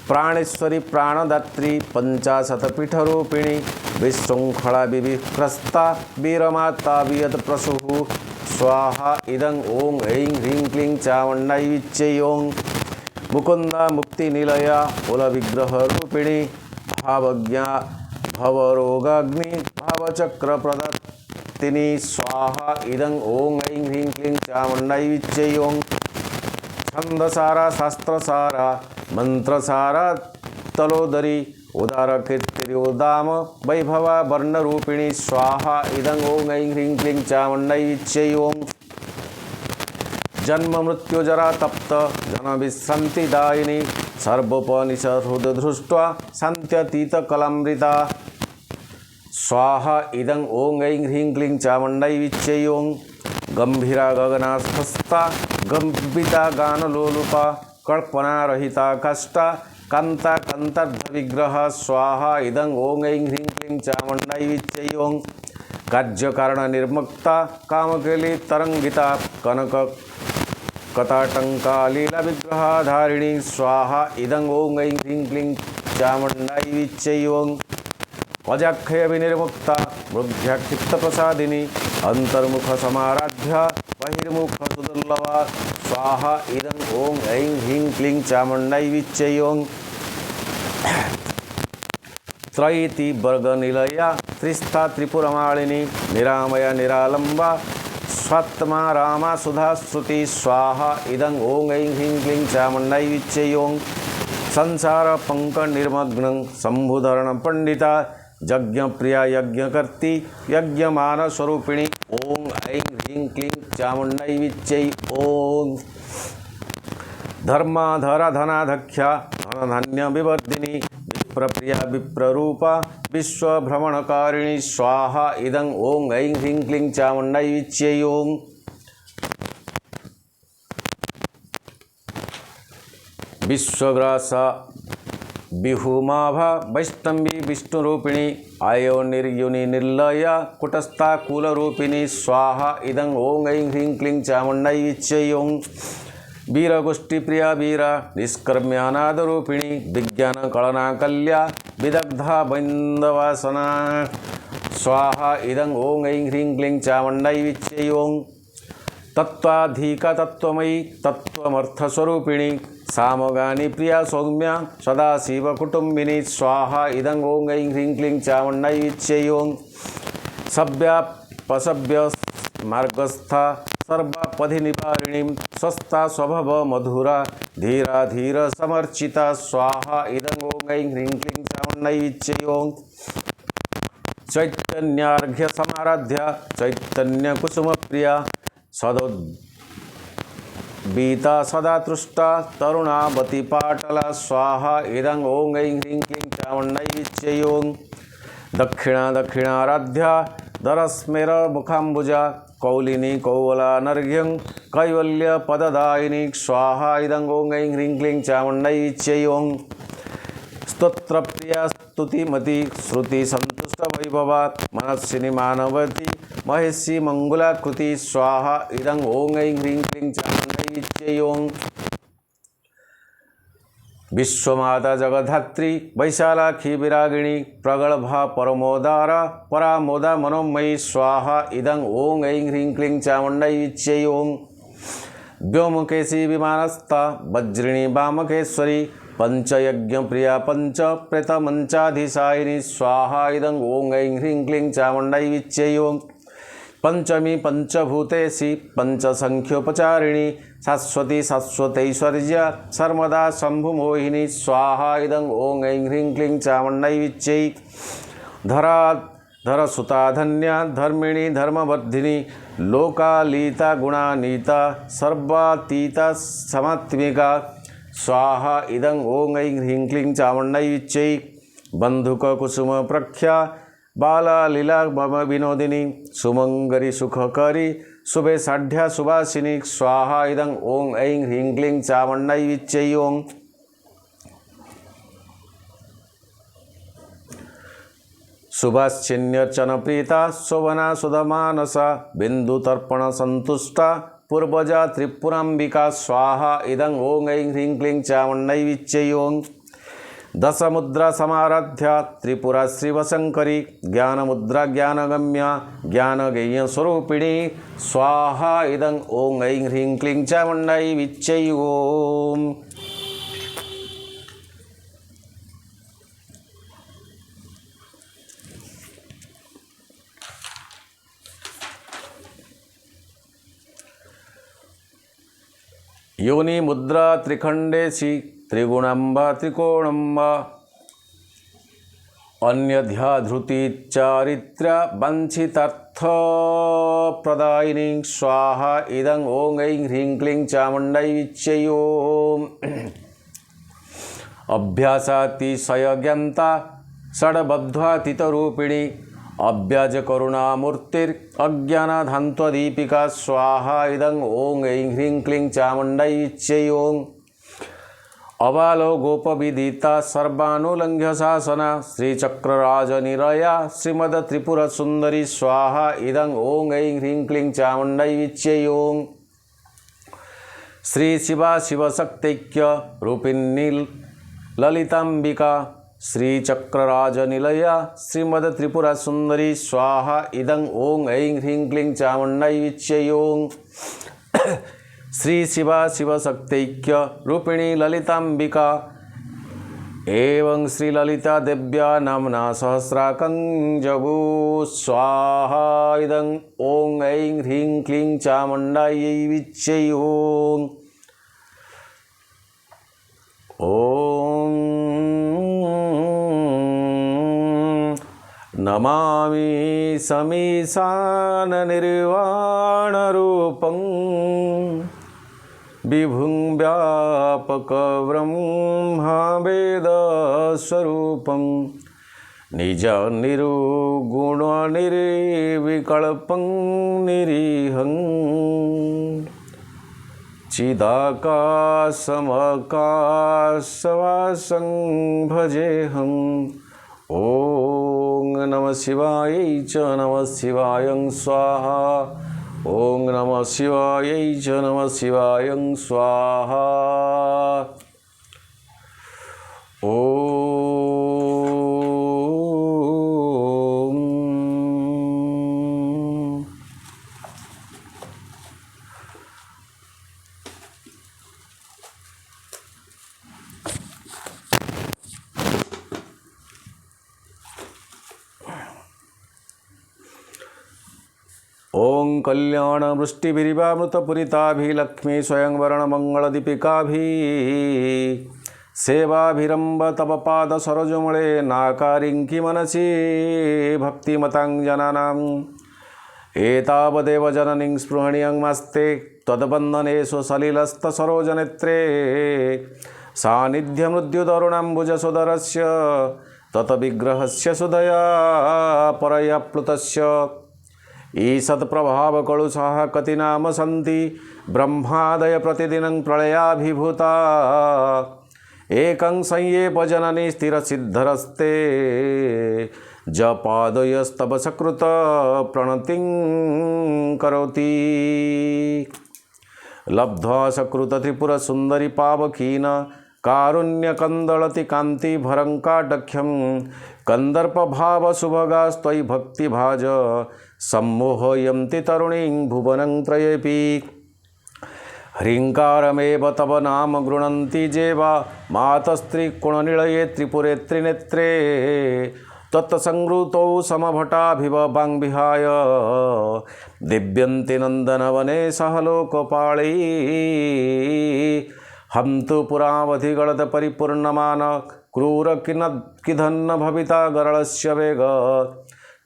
प्राणेश्वरी प्राणदात्री पंचाशतपीठरूपिणी विशृंखला विविक्रस्ता वीरमाता वियत्प्रसूः स्वाहा इदं ओं ऐं ह्रीं क्लीं चामुण्डै विच्चै ओं मुकुंदा मुक्तिनिलया कुलविग्रहरूपिणी भावज्ञा भवरोगाग्नि भावचक्रप्रदत्तिनी स्वाहा इदं ओं ऐं ह्रीं क्लीं चामुण्डै विच्चै ओं छन्दसारा शास्त्रसारा मंत्रसारा तलोदरी उदारकीर्तिर्योदाम वैभवा वर्णरूपिणी स्वाहा इदं ओं ऐं ह्रीं क्लीं चामुण्डै विच्चै ओं जन्म मृत्यु जरा तप्त जन विश्रांतिदायिनी सर्वोपनिषद दृष्ट्वा शान्त्यतीतकलामृता स्वाहा इदं ओं ऐं ह्रीं क्लीं चामुण्डै विच्चै ओं गंभीरा गगनास्थस्था गंभिता गानलोलुपा कल्पनारहिता कष्टा कांता कांतार्ध विग्रह स्वाहा इदं ओं ऐं ह्रीं क्लीं चामुण्डायै विच्चै ओं कार्यकारण निर्मुक्ता कामकेली तरंगिता कनक कताटंका लीला विग्रहधारिणी स्वाहा इदं ओं ऐं ह्रीं क्लीं चामुण्डायै विच्चै ओं अजाक्षय विनिर्मुक्ता मृग्याक्षिप्त प्रसादिनी अंतर्मुख समाराध्या बहिर्मुख सुदुर्लभा स्वाहा इदं ओं ऐं ह्रीं क्लीं चामुण्डायै विच्चै ओं त्रयीति वर्गनिलया त्रिस्था त्रिपुरमालिनी निरामया निरालंबा स्वात्मा रामा सुधा श्रुति स्वाहा इदं ओं ऐं ह्रीं क्लीं चामुण्डायै विच्चै ओं संसार पंक निर्मग्नं शंभुधरण पंडिता यज्ञ प्रिया यज्ञकर्ती यज्ञमान स्वरूपिणी ओं ऐं ह्रीं क्लीं चामुण्डायै विच्चै ओं धर्माधरा धनाध्यक्षा धनधान्य विवर्धिनी विप्रप्रिया विप्ररूपा विश्वभ्रमणकारिणी स्वाहा इदं ओं ऐं ह्रीं क्लीं चामुण्डायै विच्चै ओं विश्वग्रासा बिहुमाभा वैष्णवी विष्णुरूपिणी आयो निर्युनि निर्लया कुटस्था कुलरूपिणी स्वाहा इदं ओं ऐं ह्रीं क्लीं चामुण्डायै विच्चै ओं वीरगोष्ठीप्रिया वीरा निष्कर्म्यानादरूपिणी विज्ञानकलनाकल्या विदग्धा वैन्दवासना स्वाहा इदं ओं ऐं ह्रीं क्लीं चामुण्डायै विच्चै ओं तत्त्वाधिका तत्त्वमयी तत्त्वमर्थस्वरूपिणी सामगानी प्रिया सौम्या सदाशिव कुटुंबिनी स्वाहा इदं ओं ऐं ह्रीं क्लीं चामुण्डायै विच्चै ओं सभ्यापसभ्य मार्गस्था सर्वापधि निवारिणी स्वस्था स्वभव मधुरा धीरा धीर समर्चिता स्वाहा इदं ओं ऐं ह्रीं क्लीं चामुण्डायै विच्चै ओं चैतन्यार्घ्य समाराध्या चैतन्य कुसुम प्रिया सदोद्बीता सदा तुष्टा तरुणावती पाटला स्वाहा इदं ओं ऐं ह्रीं क्लीं चामुण्डायै विच्चै ओं दक्षिणा दक्षिणाराध्या दरस्मेर मुखाम्बुजा कौलिनी कौवलानर्घ्यं कैवल्यपददायिनी स्वाहा इदं ओं ऐं ह्रीं क्लीं चामुण्डायै विच्चै ओं स्तोत्रप्रिया स्तुतिमती श्रुति संतुष्ट वैभवा मनस्विनी मानवती महेशी मंगलाकृति स्वाहा इदं ओं ऐं ह्रीं क्लीं चामुण्डायै विच्चै ओं विश्वमाता जगद्धात्री वैशालाक्षी विरागिणी प्रगल्भा परमोदारा परामोदा मनोमयी स्वाहा इदं ओं ऐं ह्रीं क्लीं चामुण्डायै विच्चै ओं व्योमकेशी विमानस्था वज्रिणी वामकेश्वरी पंचयज्ञ प्रिया पंच प्रेतमंचाधिशायिनी स्वाहा इदं ओं ऐं ह्रीं क्लीं चामुण्डायै विच्चै ओं पंचमी पंचभूतेशी पंचसंख्योपचारिणी शाश्वती शाश्वतैश्वर्या सर्वदा शंभुमोहिनी स्वाहा इदं ओं ऐं ह्रीं क्लीं चामुण्डायै विच्चै धराधरसुता धन्या धर्मिणी धर्मवर्धिनी लोकालीता गुणानीता सर्वातीता समात्मिका स्वाहा इदं ओं ऐं ह्रीं क्लीं चामुण्डायै विच्चै बंधुककुसुम प्रख्या बाला लीला विनोदिनी सुमंगरी सुखकरी शुभे साढ़्या सुभाषिनी स्वाहा इदं ओं ऐं ह्रीं क्लीं चामुण्डायै विच्चै ओं सुभाषिन्यर्चन प्रीता शोभना सुधमानसा बिंदुतर्पण संतुष्टा पूर्वजा त्रिपुरांबिका स्वाहा इदं ओं ऐं ह्रीं क्लीं चामुण्डायै विच्चै ओं दशमुद्रा समाराध्या त्रिपुरा श्रीवशंकरी ज्ञानमुद्रा ज्ञानगम्या ज्ञानगेय स्वरूपिणी स्वाहा इदं ओं ऐं ह्रीं क्लीं चामुण्डायै विच्चै ओं योनि मुद्रा त्रिखंडेशी त्रिगुणांबा त्रिकोणंबा अन्यध्या धृति चारित्र्या वांछितार्थ प्रदायिनी स्वाहा इदं ओं ऐं ह्रीं क्लीं चामुण्डायै विच्चै ओं अभ्यासातिशयज्ञान्ता षड्बद्ध्वातीतरूपिणी अव्याज करुणामूर्तिर्अज्ञानधान्त्वदीपिका स्वाहा इदं ओं ऐं ह्रीं क्लीं चामुण्डायै विच्चै ओं अबालो गोपविदिता सर्वानुलंघ्य शासना श्रीचक्रराजनिलया श्रीमद्त्रिपुरसुन्दरी स्वाहा इदं ओं ऐं ह्रीं क्लीं चामुण्डै विच्यै ओं श्री शिवा शिवशक्तैक्य रूपिणी ललितांबिका श्रीचक्रराजनिलया श्रीमद्त्रिपुरसुन्दरी स्वाहा इदं ओं ऐं ह्रीं क्लीं चामुण्डै विच्यै ओं श्री शिवा शिवशक्तैक्य रूपिणी ललितांबिका एवं श्री ललिता देव्या नाम्ना सहस्राकं जगो स्वाहा इदं ओं ऐं ह्रीं क्लीं चामुण्डायै विच्यै ओं ॐ नमामि समीशाननिर्वाणरूपं विभुं व्यापकब्रह्मवेदस्वरूपं निजनिर्गुणनिर्विकल्पं निरीहं चिदाकाशमकाशवासं भजेऽहम् ॐ नमः शिवायै च नमः शिवायं स्वाहा ॐ नमः शिवायै च नमः शिवायं स्वाहा ॐ ओं कल्याण वृष्टिभिरिवामृतपुरिताभिलक्ष्मी स्वयंवरणमङ्गलदीपिकाभिः सेवाभिरम्ब तव पादसरोजमूले नाकारिङ्कि मनसि भक्तिमतां जनानाम् एतावदेव जननीं स्पृहणीयमस्ते त्वद्वन्दनेषु सलिलस्तसरोजनेत्रे सान्निध्यमृत्युतरुणाम्बुजसुदरस्य ततविग्रहस्य सुदया परया प्लुतस्य ईषत्प्रभावकलुषः कति नाम सन्ति ब्रह्मादय प्रतिदिनं प्रलयाभिभूता एकं संयेपजननी स्थिरसिद्धरस्ते जपादयस्तव सकृत प्रणतिं करोति लब्ध्वा सकृत त्रिपुरसुन्दरी पावकीन कारुण्यकन्दलति कान्तिभरङ्काटख्यं कन्दर्पभावसुभगास्त्वयि भक्तिभाज सम्मोहयन्ति तरुणीं भुवनं त्रयेऽपि ह्रीङ्कारमेव तव नाम गृह्णन्ति जेवा मातस्त्रिकोणनिलये त्रिपुरे त्रिनेत्रे तत्संहृतौ समभटाभिववाङ्विहाय दिव्यन्ति नन्दनवने सह लोकपालैः हम तु पुरावधिगणत परिपूर्णमान क्रूरकिधन्न भविता गरलस्य वेग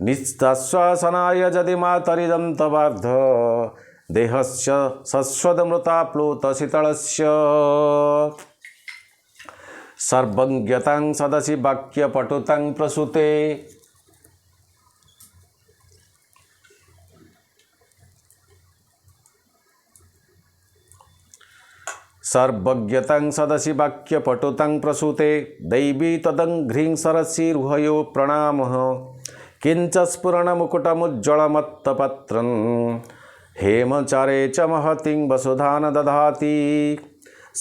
निस्ताश्वासनाय यदि मातरिदं तवार्ध देहस्य सस्वदमृताप्लुतशीतलस्य सर्वज्ञतां सदसि वाक्यपटुतां प्रसूते सर्वज्ञतां सदसि वाक्यपटुतां प्रसूते दैवी तदङ्घ्रीं सरसीरुहयो प्रणामः किञ्च स्फुरणमुकुटमुज्ज्वलमत्तपत्रं हेमचारे च महतीं वसुधान दधाति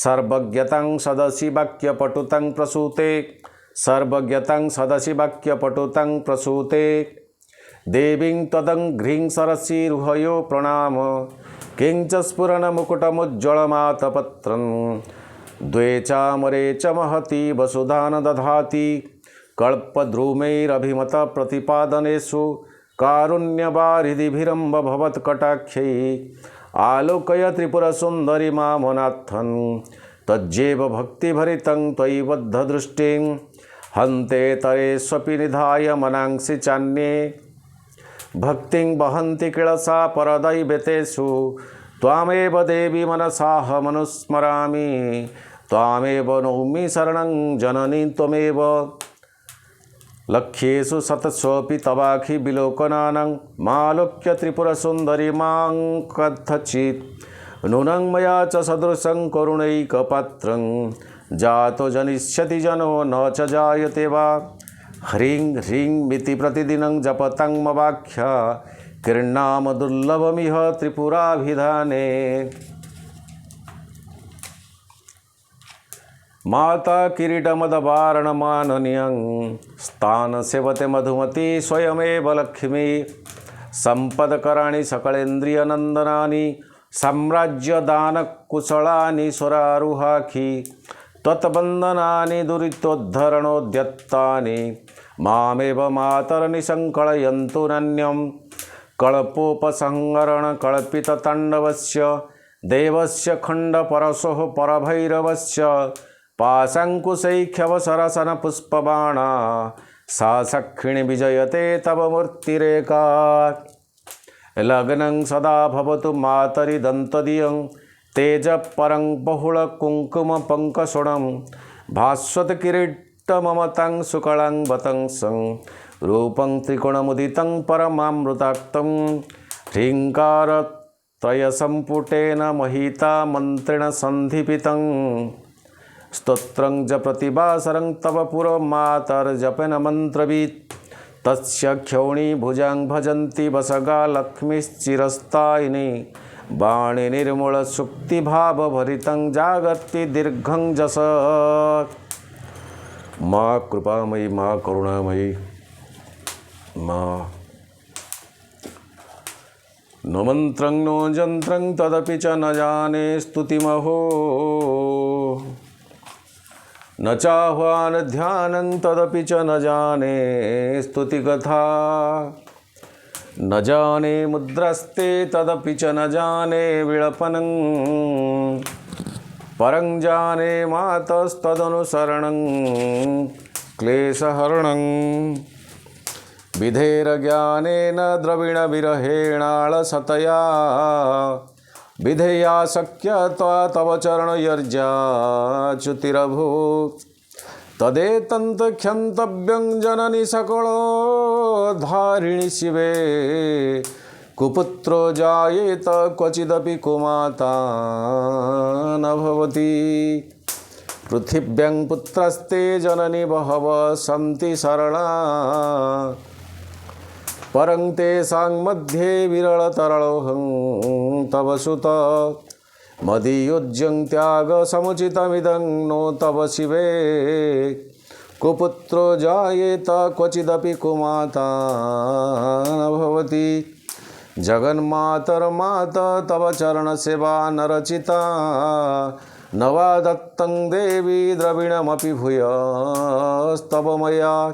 सर्वज्ञतां सदसि वाक्यपटुतां प्रसूते सर्वज्ञतां सदसि वाक्यपटुतां प्रसूते देवीं तदङ्घ्रीं सरसीरुहयो प्रणाम किञ्च स्फुरणमुकुटमुज्ज्वलमातपत्रं द्वे चामरे च महती वसुधान दधाति कल्पद्रुमैरभिमत प्रतिपादनेषु कारुण्यवारिधिभिरम्ब भवत्कटाक्षैः आलोकय त्रिपुरसुन्दरी मामनाथन् तज्जेव भक्तिभरितं त्वयि बद्धदृष्टिं हन्ते तरेष्वपि निधाय मनांसि चान्ये भक्तिं वहन्ति किलसा परदैवतेषु त्वामेव देवी मनसाहमनुस्मरामि त्वामेव नौमि शरणं जननी त्वमेव लक्ष्येषु शतस्वपि तवाखि विलोकनानं मालोक्य त्रिपुरसुन्दरी मां कथचित् नूनं मया च सदृशं करुणैकपात्रं जातो जनिष्यति जनो न च जायते वा। ह्रीं ह्रीं मिति प्रतिदिनं जपतं मवाख्य कीर्णाम दुर्लभमिह त्रिपुराभिधाने। माता किरीटमदवारणमाननीयं स्थान सेवते मधुमती स्वयमेव लक्ष्मी। संपदकराणि सकलेन्द्रियनन्दनानि साम्राज्यदानकुशलानि स्वरारुहाखि। त्वत्वन्दनानि दुरितोद्धरणोद्यत्तानि मामेव मातरनिसङ्कलयन्तु नन्यं। कल्पोपसंहरणकल्पितताण्डवस्य देवस्य खण्डपरशोः परभैरवस्य पाशङ्कुशैख्यवसरसनपुष्पबाणा सा सखिणी विजयते तव मूर्तिरेका। लग्नं सदा भवतु मातरि दन्तदियं तेजपरं बहुलकुङ्कुमपङ्कशुणं भास्वत किरीटममतं सुकलं वतंसं रूपं त्रिकोणमुदितं परमामृताक्तं। ह्रीङ्कारत्रयसम्पुटेन महिता मन्त्रेण सन्धिपितं स्तोत्रं च प्रतिभासरं तव पुरमातर्जपेन मन्त्रवित्। तस्य क्षौणी भुजां भजन्ति वसगा लक्ष्मीश्चिरस्थायिनी वाणी निर्मूलशुक्तिभावभरितं जागर्ति दीर्घं जस। माँ कृपामयी माँ करुणामयी माँ। न मंत्रं नो जंत्रं तदपि च न जाने स्तुतिमहो। न चाह्वान ध्यानं तदपि च न जाने स्तुतिकथा। न जाने मुद्रास्ते तदपि च न जाने विलपनं। परं जाने मातस्तदनुसरणं क्लेशहरणं। विधेरज्ञानेन द्रविणविरहेणाळसतया विधेया शक्यत्वा तव चरणयर्जाच्युतिरभूत्। तदेतन्तक्षन्तव्यं जननि सकलोद्धारिणि शिवे। कुपुत्रो जायेत क्वचिदपि कुमाता न भवति। पृथिव्यां पुत्रस्ते जननि बहवः सन्ति सरला। परं तेषां मध्ये विरलतरलोऽहं तव सुत। मदीयोज्यं त्यागसमुचितमिदं नो तव शिवे। कुपुत्रो जायेत क्वचिदपि कुमाता न भवति। जगन्मातर्माता तव चरणसेवा न रचिता। न वा दत्तं देवी द्रविणमपि भूयस्तव मया।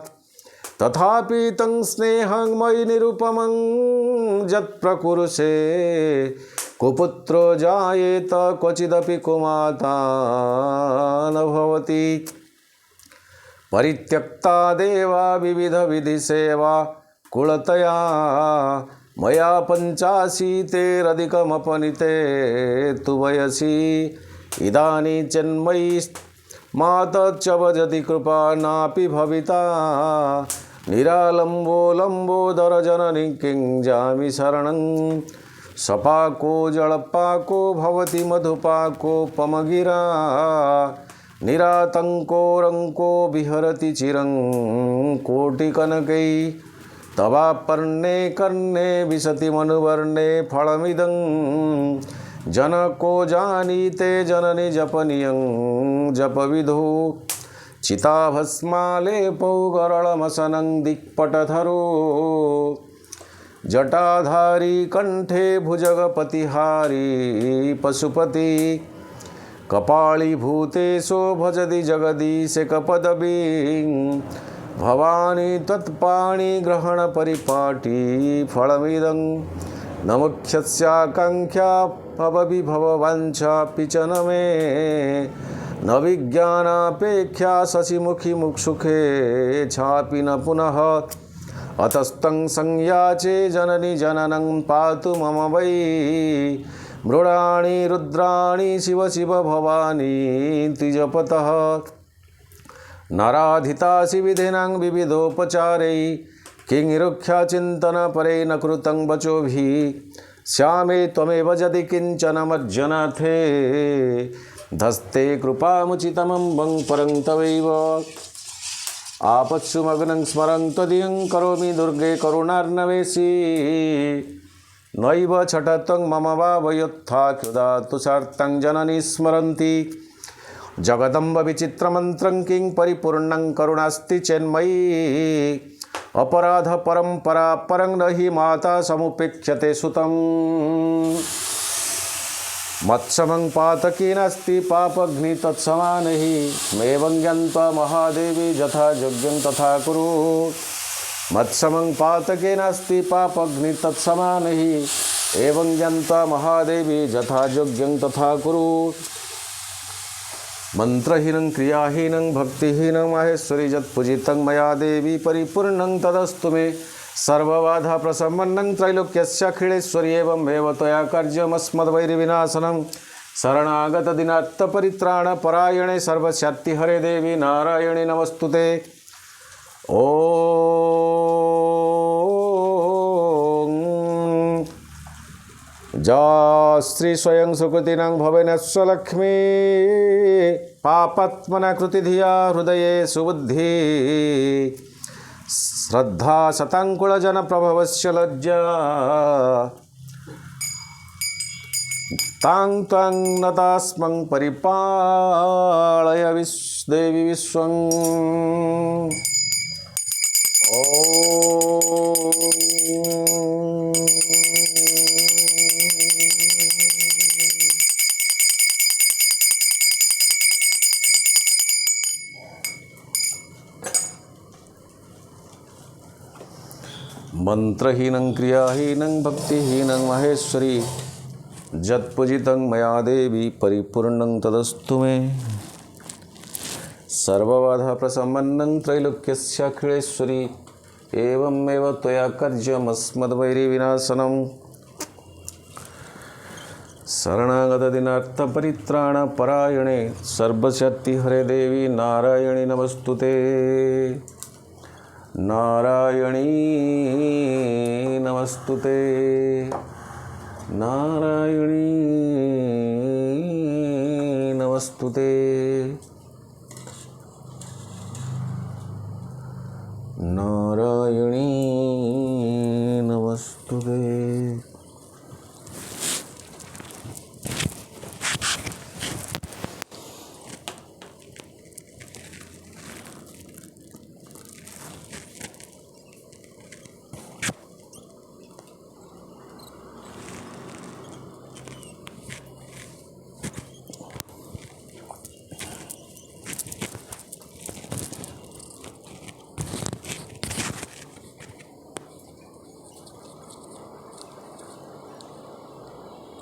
तथापि तं स्नेहं मयि निरुपमं यत्प्रकुरुषे। कुपुत्रो जायेत क्वचिदपि कुमाता न भवति। परित्यक्ता देवा विविधविधिसेवा कुलतया। मया पञ्चाशीतेरधिकमपनीते तु वयसि। इदानीं चन्मयी मातच्च भजति कृपा नापि भविता। निरालम्बो लम्बोदरजननी किं जामि शरणं। सपाको जलपाको भवति मधुपाकोपमगिरा। निरातङ्को रङ्को विहरति चिरं कोटिकनकै। तवापर्णे कर्णे विशति मनुवर्णे फलमिदं। जनको जानीते जननि जपनीयं जपविधो। चिताभस्मालेपौ गरलमसनं दिक्पटधरो। जटाधारी कंठे भुजगपतिहारी पशुपति। कपालीभूतेशो भजति जगदीशकपदवीं। भवानी त्वत्पाणिग्रहणपरिपाटी फलमिदं। न मुख्यस्याकाङ्क्षा भवविभववाञ्छापि च न मे। न विज्ञानापेक्षा शशिमुखी मुक्षुखे छापि न पुनः। अतस्तं संयाचे जननी जननं पातु मम वै। मृडाणि रुद्राणि शिव शिव भवानी त्रिजपतः। नराधितासि विधिनां विविधोपचारै। किङ्रुख्याचिन्तनपरे न कृतं वचोभिः। श्यामे त्वमेव यदि किञ्चन मज्जनाथे। धस्ते कृपामुचितमं परं तवैव आपत्सु मग्नं स्मरं त्वदीयं करोमि दुर्गे करुणार्णवेशी नैव छटत्वं मम भावयोत्थाख्युदा तुषार्तं जननी स्मरन्ति जगदम्ब विचित्रमन्त्रं किं परिपूर्णं करुणास्ति चेन्मयी अपराध परंपरा परं न हि माता समुपेक्ष्यते सुतं मत्समं पातकी नास्ति पापग्नि तत्समानहि मेवं ज्ञात्वा महादेवी यथा योग्यं तथा कुरु मत्समं पातकी नास्ति पापग्नि तत्समानहि एवं ज्ञात्वा महादेवी यथा योग्यं तथा कुरु मंत्रहीनं क्रियाहीनं भक्तिहीनं माहेश्वरी यत्पूजितं मया देवी परिपूर्णं तदस्तु मे सर्वबाधा प्रशमनं त्रैलोक्यस्याखिलेश्वरी एवमेव त्वया कार्यमस्मद्वैरिविनाशनं शरणागत दिनात्तपरित्राण परायणे सर्वशक्तिहरे देवी नारायणे नमस्तुते। ओम जा श्री स्वयं सुकृतिनं भवेन स्वलक्ष्मी पापात्मना कृतिधिया हृदये सुबुद्धि श्रद्धा शतांकुलजन प्रभवस्य लज्जा तां त्वां नतास्मं परिपालय देवी विश्वं। मंत्रहीनं क्रियाहीनं भक्तिहीनं माहेश्वरी यत्पूजितं मया देवी परिपूर्णं तदस्तु मे सर्वबाधा प्रशमनं त्रैलोक्यस्याखिलेश्वरी एवमेव त्वया कार्यमस्मद्वैरिविनाशनं शरणागतदिनार्थपरित्राणपरायणे सर्वशक्तिहरे देवी नारायणी नमस्तुते। नारायणी नमस्तुते नारायणी नमस्तुते ना